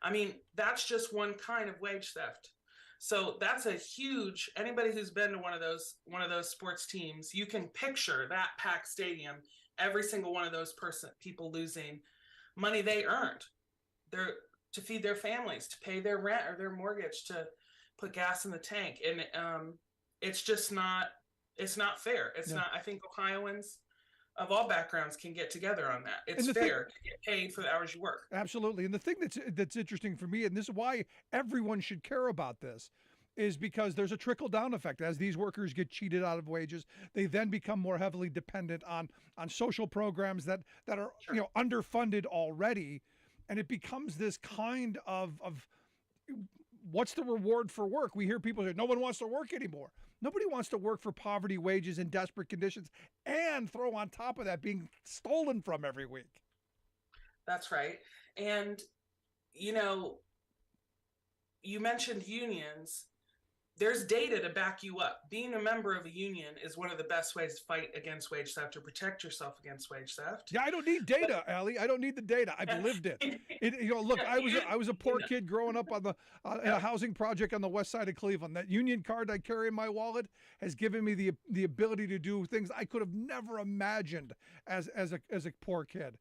I mean, that's just one kind of wage theft. So that's a huge, anybody who's been to one of those sports teams, you can picture that packed stadium, every single one of those people losing money they earned to feed their families, to pay their rent or their mortgage, to put gas in the tank. And it's just not, it's not fair. It's not, I think Ohioans of all backgrounds can get together on that. It's fair to get paid for the hours you work. Absolutely. And the thing that's interesting for me, and this is why everyone should care about this, is because there's a trickle-down effect. As these workers get cheated out of wages, they then become more heavily dependent on social programs that are underfunded already. And it becomes this kind of what's the reward for work? We hear people say, no one wants to work anymore. Nobody wants to work for poverty wages in desperate conditions and throw on top of that being stolen from every week. That's right. And, you mentioned unions. there's data to back you up. Being a member of a union is one of the best ways to fight against wage theft or protect yourself against wage theft. Yeah, I don't need data, Allie. I don't need the data. I've lived it. Look, I was a poor kid growing up on the in a housing project on the west side of Cleveland. That union card I carry in my wallet has given me the ability to do things I could have never imagined as a poor kid.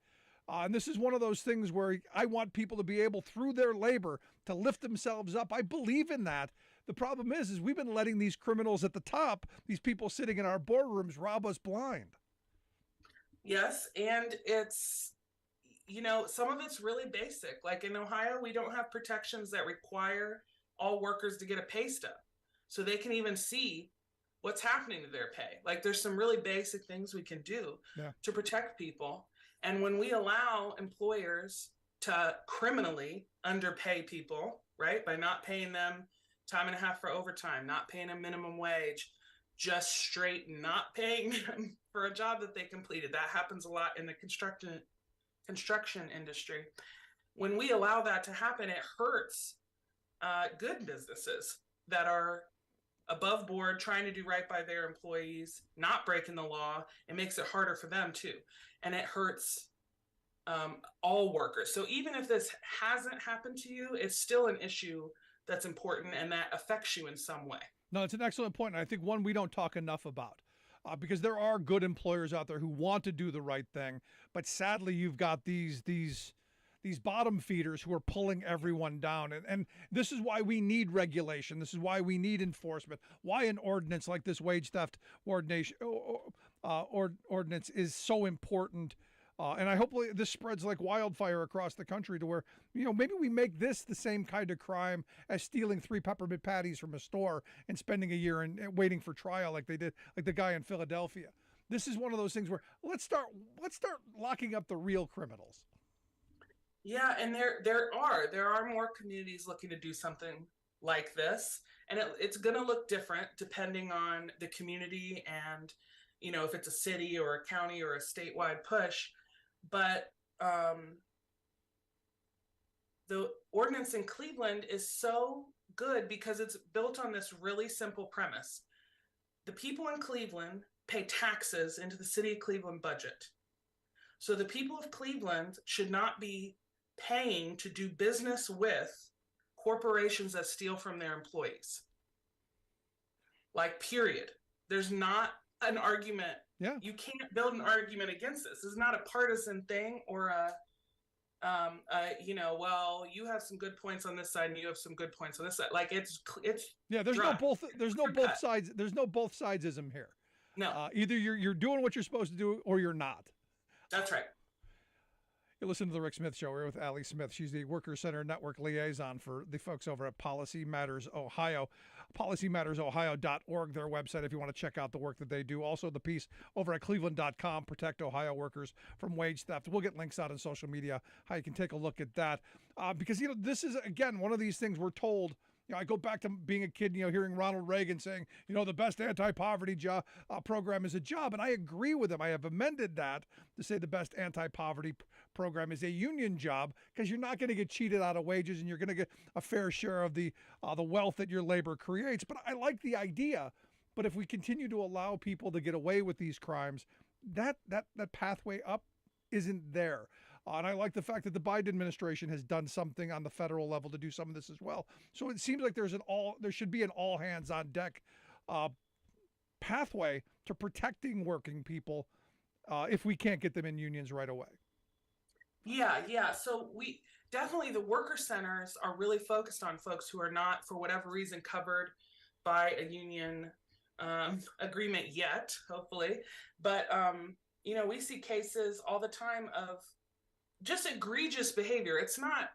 And this is one of those things where I want people to be able, through their labor, to lift themselves up. I believe in that. The problem is we've been letting these criminals at the top, these people sitting in our boardrooms, rob us blind. Yes, and it's, some of it's really basic. Like in Ohio, we don't have protections that require all workers to get a pay stub so they can even see what's happening to their pay. Like there's some really basic things we can do to protect people. And when we allow employers to criminally underpay people, right, by not paying them time and a half for overtime, not paying them minimum wage, just straight not paying them for a job that they completed. That happens a lot in the construction industry. When we allow that to happen, it hurts good businesses that are above board, trying to do right by their employees, not breaking the law. It makes it harder for them too. And it hurts all workers. So even if this hasn't happened to you, it's still an issue that's important and that affects you in some way. No, it's an excellent point. And I think one we don't talk enough about because there are good employers out there who want to do the right thing. But sadly, you've got these bottom feeders who are pulling everyone down. And this is why we need regulation. This is why we need enforcement. Why an ordinance like this wage theft ordinance is so important. And I hopefully this spreads like wildfire across the country to where, maybe we make this the same kind of crime as stealing 3 peppermint patties from a store and spending a year and waiting for trial like they did, like the guy in Philadelphia. This is one of those things where let's start locking up the real criminals. Yeah, and there are more communities looking to do something like this, and it's going to look different depending on the community and if it's a city or a county or a statewide push. But the ordinance in Cleveland is so good because it's built on this really simple premise. The people in Cleveland pay taxes into the city of Cleveland budget. So the people of Cleveland should not be paying to do business with corporations that steal from their employees. Like, period. There's not an argument. Yeah. You can't build an argument against this. This is not a partisan thing or well, you have some good points on this side and you have some good points on this side. Like it's yeah. There's no both sides. There's no both sidesism here. No. Either you're doing what you're supposed to do or you're not. That's right. You listen to the Rick Smith Show. We're with Allie Smith. She's the Worker Center Network liaison for the folks over at Policy Matters Ohio. PolicyMattersOhio.org, their website, if you want to check out the work that they do. Also, the piece over at Cleveland.com, Protect Ohio Workers from Wage Theft. We'll get links out on social media, how you can take a look at that. Because, this is, again, one of these things we're told. I go back to being a kid, hearing Ronald Reagan saying, the best anti-poverty program is a job. And I agree with him. I have amended that to say the best anti-poverty program is a union job because you're not going to get cheated out of wages and you're going to get a fair share of the wealth that your labor creates. But I like the idea. But if we continue to allow people to get away with these crimes, that pathway up isn't there. And I like the fact that the Biden administration has done something on the federal level to do some of this as well. So it seems like there should be an all hands on deck pathway to protecting working people if we can't get them in unions right away. Yeah. So we definitely, the worker centers are really focused on folks who are not, for whatever reason, covered by a union agreement yet, hopefully. But, we see cases all the time of just egregious behavior. It's not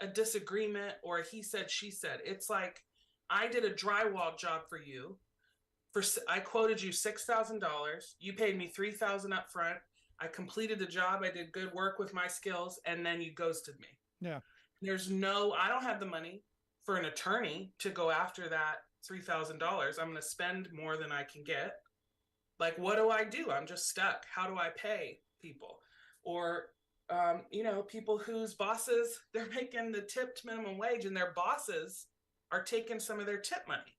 a disagreement or a he said, she said. It's like, I did a drywall job for you. I quoted you $6,000. You paid me $3,000 up front. I completed the job. I did good work with my skills. And then you ghosted me. Yeah. I don't have the money for an attorney to go after that $3,000. I'm going to spend more than I can get. Like, what do I do? I'm just stuck. How do I pay people? Or, people whose bosses, they're making the tipped minimum wage and their bosses are taking some of their tip money.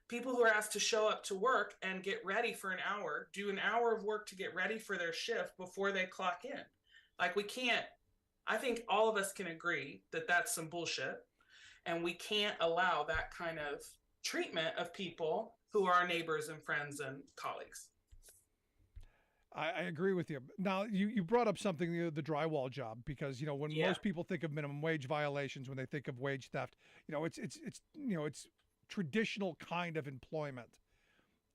people who are asked to show up to work and get ready for an hour, do an hour of work to get ready for their shift before they clock in. Like, we can't, I think all of us can agree that that's some bullshit. And we can't allow that kind of treatment of people who are our neighbors and friends and colleagues. I agree with you. Now, you brought up something, the drywall job, because, when most people think of minimum wage violations, when they think of wage theft, it's traditional kind of employment.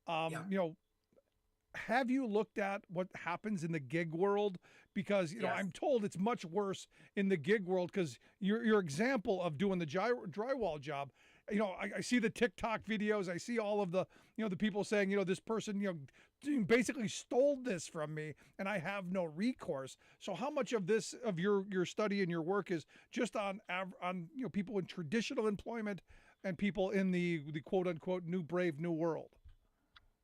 Have you looked at what happens in the gig world? Because, I'm told it's much worse in the gig world, because your example of doing the drywall job, I see the TikTok videos. I see all of the, the people saying, this person, basically stole this from me and I have no recourse. So how much of this, of your study and your work is just on people in traditional employment and people in the quote unquote new brave new world?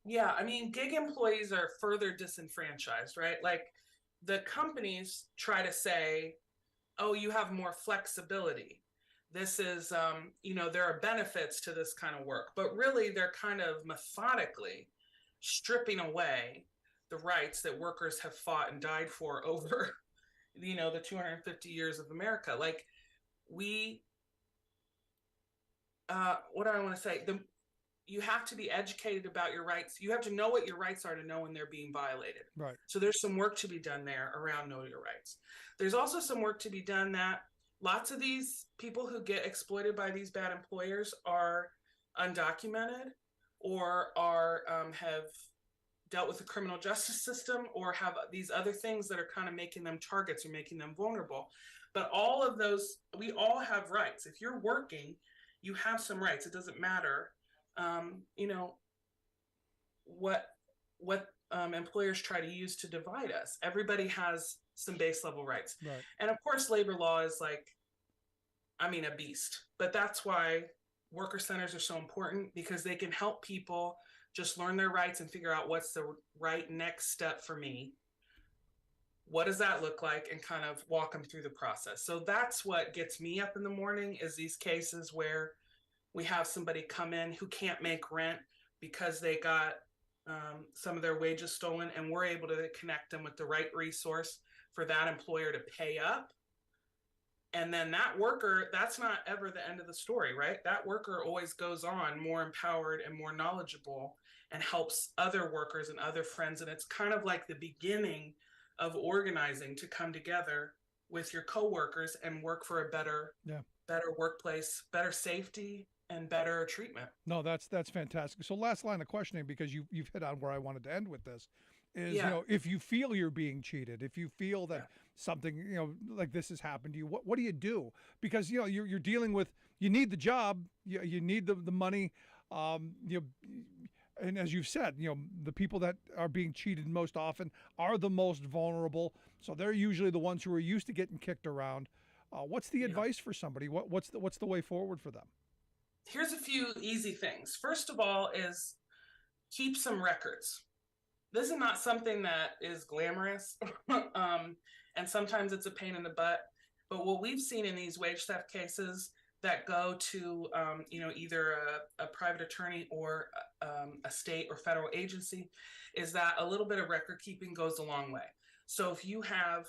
Yeah, I mean, gig employees are further disenfranchised, right? Like, the companies try to say, oh, you have more flexibility. This is, there are benefits to this kind of work. But really, they're kind of methodically stripping away the rights that workers have fought and died for over, the 250 years of America. Like, what do I want to say? You have to be educated about your rights. You have to know what your rights are to know when they're being violated. Right. So there's some work to be done there around know your rights. There's also some work to be done that lots of these people who get exploited by these bad employers are undocumented, or have dealt with the criminal justice system, or have these other things that are kind of making them targets or making them vulnerable. But all of those, we all have rights. If you're working, you have some rights. It doesn't matter what employers try to use to divide us. Everybody has some base level rights. Right. And of course, labor law is a beast. But that's why worker centers are so important, because they can help people just learn their rights and figure out what's the right next step for me. What does that look like? And kind of walk them through the process. So that's what gets me up in the morning, is these cases where we have somebody come in who can't make rent because they got some of their wages stolen, and we're able to connect them with the right resource for that employer to pay up. And then that worker, that's not ever the end of the story, right? That worker always goes on more empowered and more knowledgeable and helps other workers and other friends. And it's kind of like the beginning of organizing to come together with your coworkers and work for a better workplace, better safety, and better treatment. No, that's fantastic. So last line of questioning, because you've hit on where I wanted to end with this, is, if you feel you're being cheated, if you feel that something, like this has happened to you, what do you do? Because, you're dealing with, you need the job, you need the money, and as you've said, the people that are being cheated most often are the most vulnerable. So they're usually the ones who are used to getting kicked around. What's the advice for somebody? What's the way forward for them? Here's a few easy things. First of all is keep some records. This is not something that is glamorous, and sometimes it's a pain in the butt. But what we've seen in these wage theft cases that go to, either a private attorney or a state or federal agency, is that a little bit of record keeping goes a long way. So if you have,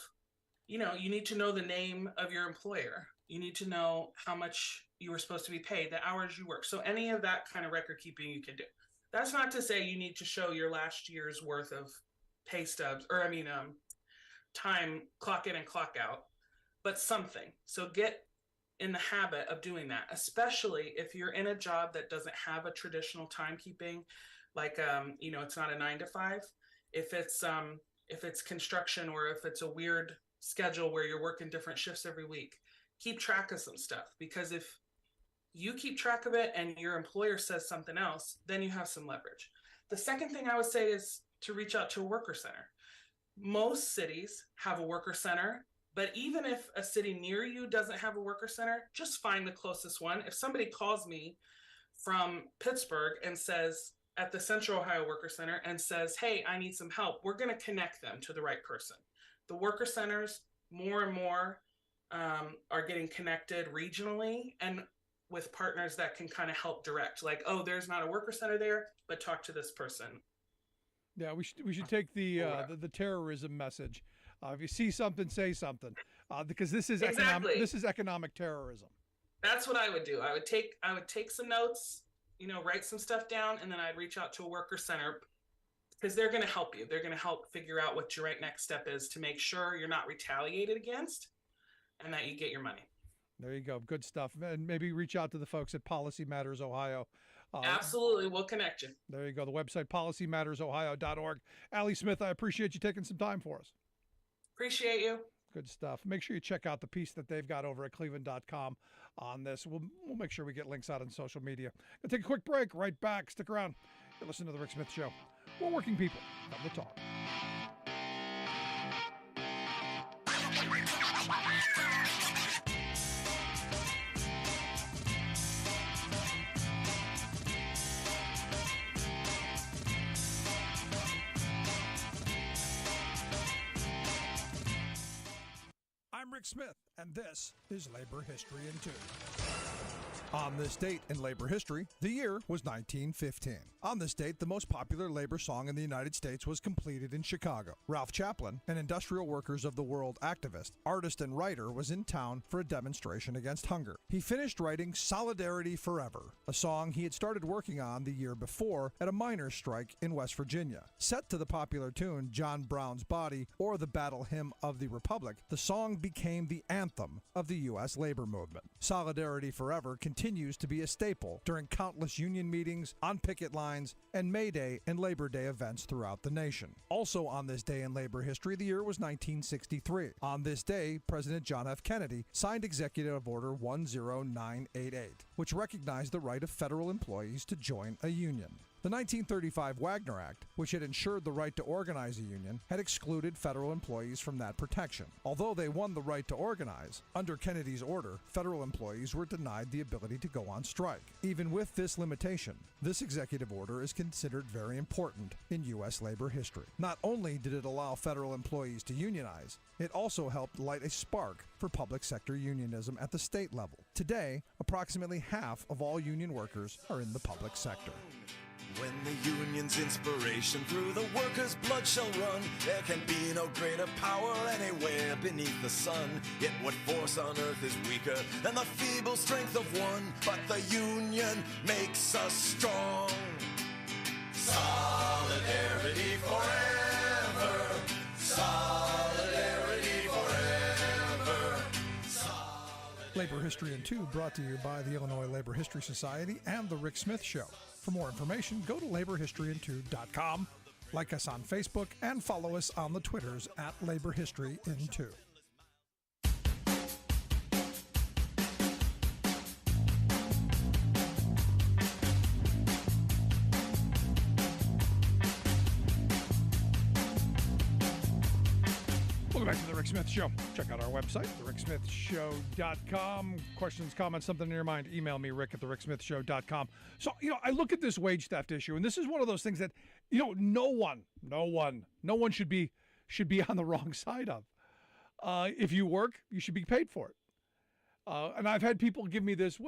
you need to know the name of your employer. You need to know how much you were supposed to be paid, the hours you work. So any of that kind of record keeping you can do. That's not to say you need to show your last year's worth of pay stubs, or time, clock in and clock out, but something. So get in the habit of doing that, especially if you're in a job that doesn't have a traditional timekeeping, like, it's not a 9 to 5. If it's construction, or if it's a weird schedule where you're working different shifts every week, keep track of some stuff, because if you keep track of it and your employer says something else, then you have some leverage. The second thing I would say is to reach out to a worker center. Most cities have a worker center, but even if a city near you doesn't have a worker center, just find the closest one. If somebody calls me from Pittsburgh and says, at the Central Ohio Worker Center, and says, hey, I need some help, we're going to connect them to the right person. The worker centers more and more are getting connected regionally, and with partners that can kind of help direct, like, oh, there's not a worker center there, but talk to this person. Yeah, we should take the terrorism message. If you see something, say something, because this is economic terrorism. That's what I would do. I would take some notes, write some stuff down, and then I'd reach out to a worker center, because they're going to help you. They're going to help figure out what your right next step is to make sure you're not retaliated against and that you get your money. There you go. Good stuff. And maybe reach out to the folks at Policy Matters Ohio. Absolutely. We'll connect you. There you go. The website, policymattersohio.org. Allie Smith, I appreciate you taking some time for us. Appreciate you. Good stuff. Make sure you check out the piece that they've got over at cleveland.com on this. We'll make sure we get links out on social media. Gonna take a quick break. Right back. Stick around. You're listening to The Rick Smith Show. We're working people. Come to talk. I'm Rick Smith, and this is Labor History in 2. On this date in labor history, the year was 1915. On this date, the most popular labor song in the United States was completed in Chicago. Ralph Chaplin, an Industrial Workers of the World activist, artist, and writer, was in town for a demonstration against hunger. He finished writing Solidarity Forever, a song he had started working on the year before at a miners' strike in West Virginia. Set to the popular tune John Brown's Body or the Battle Hymn of the Republic, the song became the anthem of the U.S. labor movement. Solidarity Forever continues to be a staple during countless union meetings, on picket lines, and May Day and Labor Day events throughout the nation. Also on this day in labor history, the year was 1963. On this day, President John F. Kennedy signed Executive Order 10988, which recognized the right of federal employees to join a union. The 1935 Wagner Act, which had ensured the right to organize a union, had excluded federal employees from that protection. Although they won the right to organize, under Kennedy's order, federal employees were denied the ability to go on strike. Even with this limitation, this executive order is considered very important in U.S. labor history. Not only did it allow federal employees to unionize, it also helped light a spark for public sector unionism at the state level. Today, approximately half of all union workers are in the public sector. When the union's inspiration through the workers' blood shall run, there can be no greater power anywhere beneath the sun. Yet what force on earth is weaker than the feeble strength of one? But the union makes us strong. Solidarity forever. Solidarity forever. Labor History in 2 brought to you by the Illinois Labor History Society and The Rick Smith Show. For more information, go to laborhistoryin2.com, like us on Facebook, and follow us on the Twitters at Labor History in 2. Welcome back to The Rick Smith Show. Check out our website, thericksmithshow.com. Questions, comments, something in your mind, email me, rick at thericksmithshow.com. So, I look at this wage theft issue, and this is one of those things that, no one should be on the wrong side of. If you work, you should be paid for it. And I've had people give me this,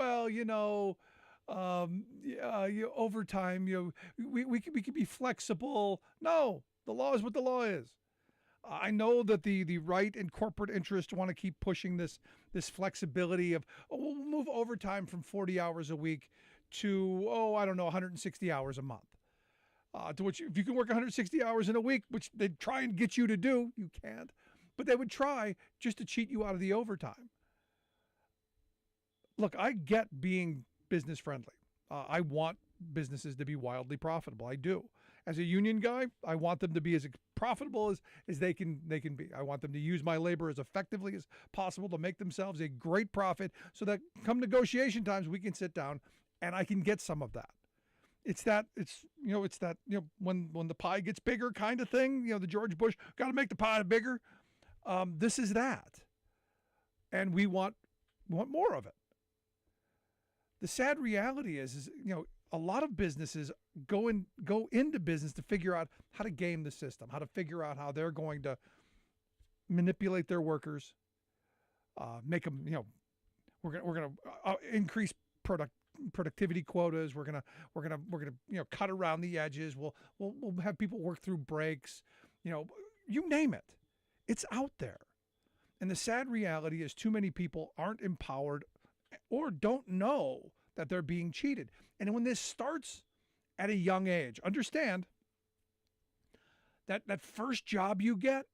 overtime, we can be flexible. No, the law is what the law is. I know that the right and corporate interests want to keep pushing this flexibility of, we'll move overtime from 40 hours a week to, 160 hours a month. To which, if you can work 160 hours in a week, which they try and get you to do, you can't. But they would try just to cheat you out of the overtime. Look, I get being business friendly. I want businesses to be wildly profitable. I do. As a union guy, I want them to be as profitable as they can be. I want them to use my labor as effectively as possible to make themselves a great profit so that come negotiation times, we can sit down and I can get some of that. It's when the pie gets bigger kind of thing, the George Bush, got to make the pie bigger. This is that. And we want more of it. The sad reality is a lot of businesses go into business to figure out how to game the system, how to figure out how they're going to manipulate their workers, make them, we're going to increase productivity quotas. We're gonna cut around the edges. We'll have people work through breaks. You name it. It's out there. And the sad reality is too many people aren't empowered or don't know that they're being cheated. And when this starts at a young age, understand that first job you get,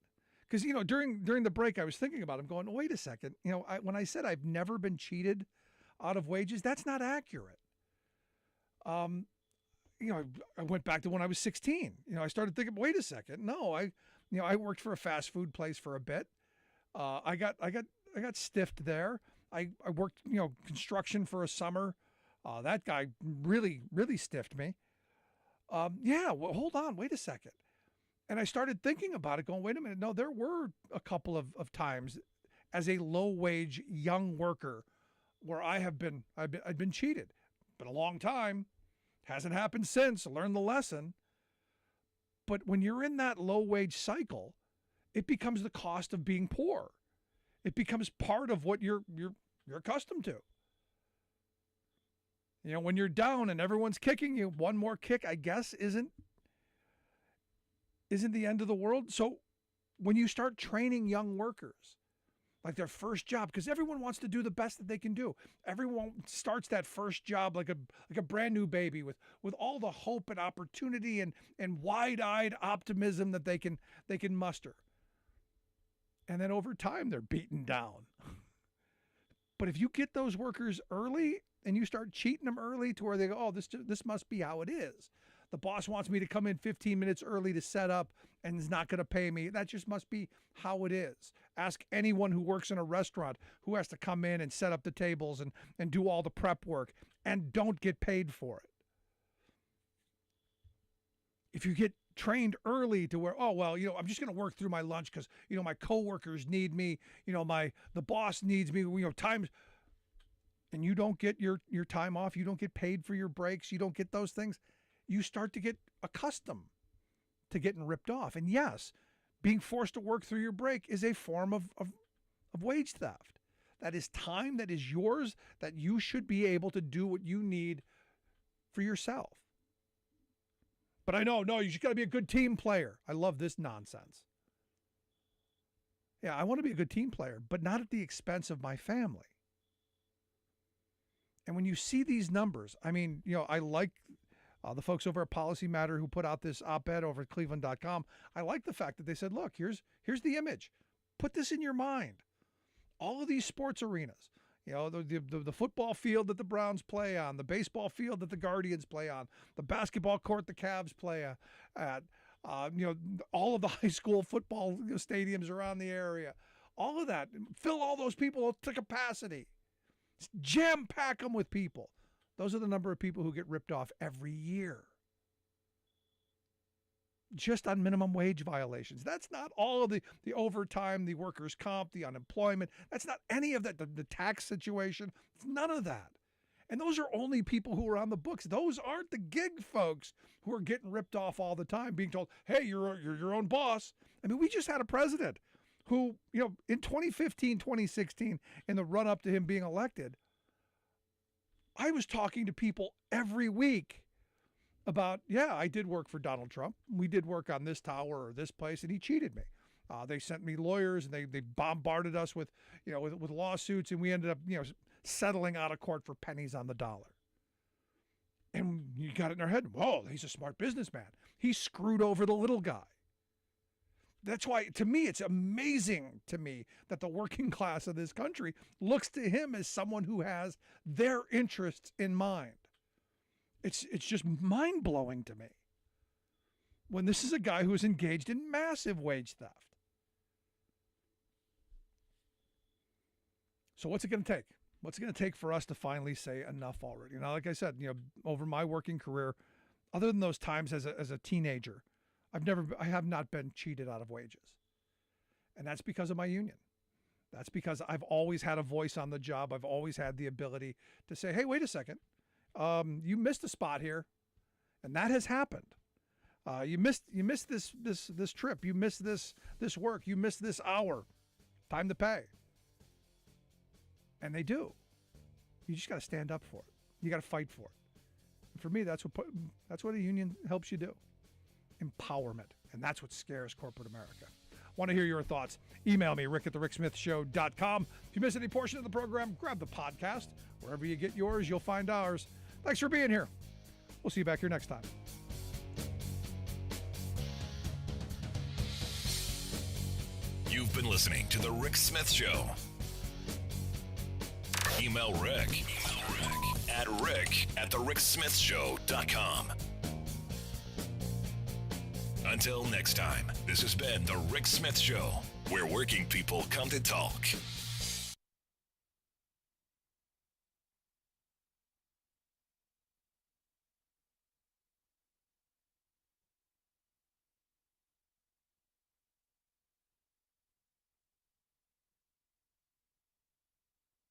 because, during the break, I was thinking about it. I'm going, wait a second. When I said I've never been cheated out of wages, that's not accurate. I went back to when I was 16. I started thinking, wait a second. No, I worked for a fast food place for a bit. I got stiffed there. I worked, construction for a summer. That guy really, really stiffed me. Well, hold on, wait a second. And I started thinking about it, going, wait a minute. No, there were a couple of times as a low-wage young worker where I've been cheated. Been a long time. Hasn't happened since. Learned the lesson. But when you're in that low-wage cycle, it becomes the cost of being poor. It becomes part of what you're accustomed to. When you're down and everyone's kicking you, one more kick, I guess, isn't the end of the world. So when you start training young workers, like their first job, because everyone wants to do the best that they can do. Everyone starts that first job like a brand new baby with all the hope and opportunity and wide-eyed optimism that they can muster. And then over time, they're beaten down. But if you get those workers early and you start cheating them early to where they go, oh, this must be how it is. The boss wants me to come in 15 minutes early to set up and is not going to pay me. That just must be how it is. Ask anyone who works in a restaurant who has to come in and set up the tables and do all the prep work and don't get paid for it. If you get trained early to where, oh, well, I'm just going to work through my lunch because, my coworkers need me, the boss needs me, times, and you don't get your time off, you don't get paid for your breaks, you don't get those things, you start to get accustomed to getting ripped off. And yes, being forced to work through your break is a form of wage theft. That is time that is yours, that you should be able to do what you need for yourself. But I know, no, you just got to be a good team player. I love this nonsense. Yeah, I want to be a good team player, but not at the expense of my family. And when you see these numbers, I mean, I like the folks over at Policy Matter who put out this op-ed over at cleveland.com. I like the fact that they said, look, here's the image. Put this in your mind. All of these sports arenas, the football field that the Browns play on, the baseball field that the Guardians play on, the basketball court the Cavs play at, all of the high school football stadiums around the area, all of that. Fill all those people to capacity. Jam-pack them with people. Those are the number of people who get ripped off every year. Just on minimum wage violations. That's not all of the overtime, the workers' comp, the unemployment. That's not any of that, the tax situation. It's none of that. And those are only people who are on the books. Those aren't the gig folks who are getting ripped off all the time, being told, hey, you're your own boss. I mean, we just had a president who, in 2015, 2016, in the run-up to him being elected, I was talking to people every week about, I did work for Donald Trump. We did work on this tower or this place, and he cheated me. They sent me lawyers, and they bombarded us with lawsuits, and we ended up, settling out of court for pennies on the dollar. And you got it in our head, whoa, he's a smart businessman. He screwed over the little guy. That's why, to me, it's amazing to me that the working class of this country looks to him as someone who has their interests in mind. It's just mind-blowing to me when this is a guy who is engaged in massive wage theft. So what's it going to take? What's it going to take for us to finally say enough already? Like I said, over my working career, other than those times as a teenager, I have not been cheated out of wages. And that's because of my union. That's because I've always had a voice on the job. I've always had the ability to say, hey, wait a second. You missed a spot here. And that has happened. You missed this trip. You missed this work. You missed this hour. Time to pay. And they do. You just got to stand up for it. You got to fight for it. And for me, that's what a union helps you do. Empowerment. And that's what scares corporate America. Want to hear your thoughts? Email me, rick@thericksmithshow.com. If you miss any portion of the program, grab the podcast. Wherever you get yours, you'll find ours. Thanks for being here. We'll see you back here next time. You've been listening to The Rick Smith Show. Email Rick at rick@thericksmithshow.com. Until next time, this has been The Rick Smith Show, where working people come to talk.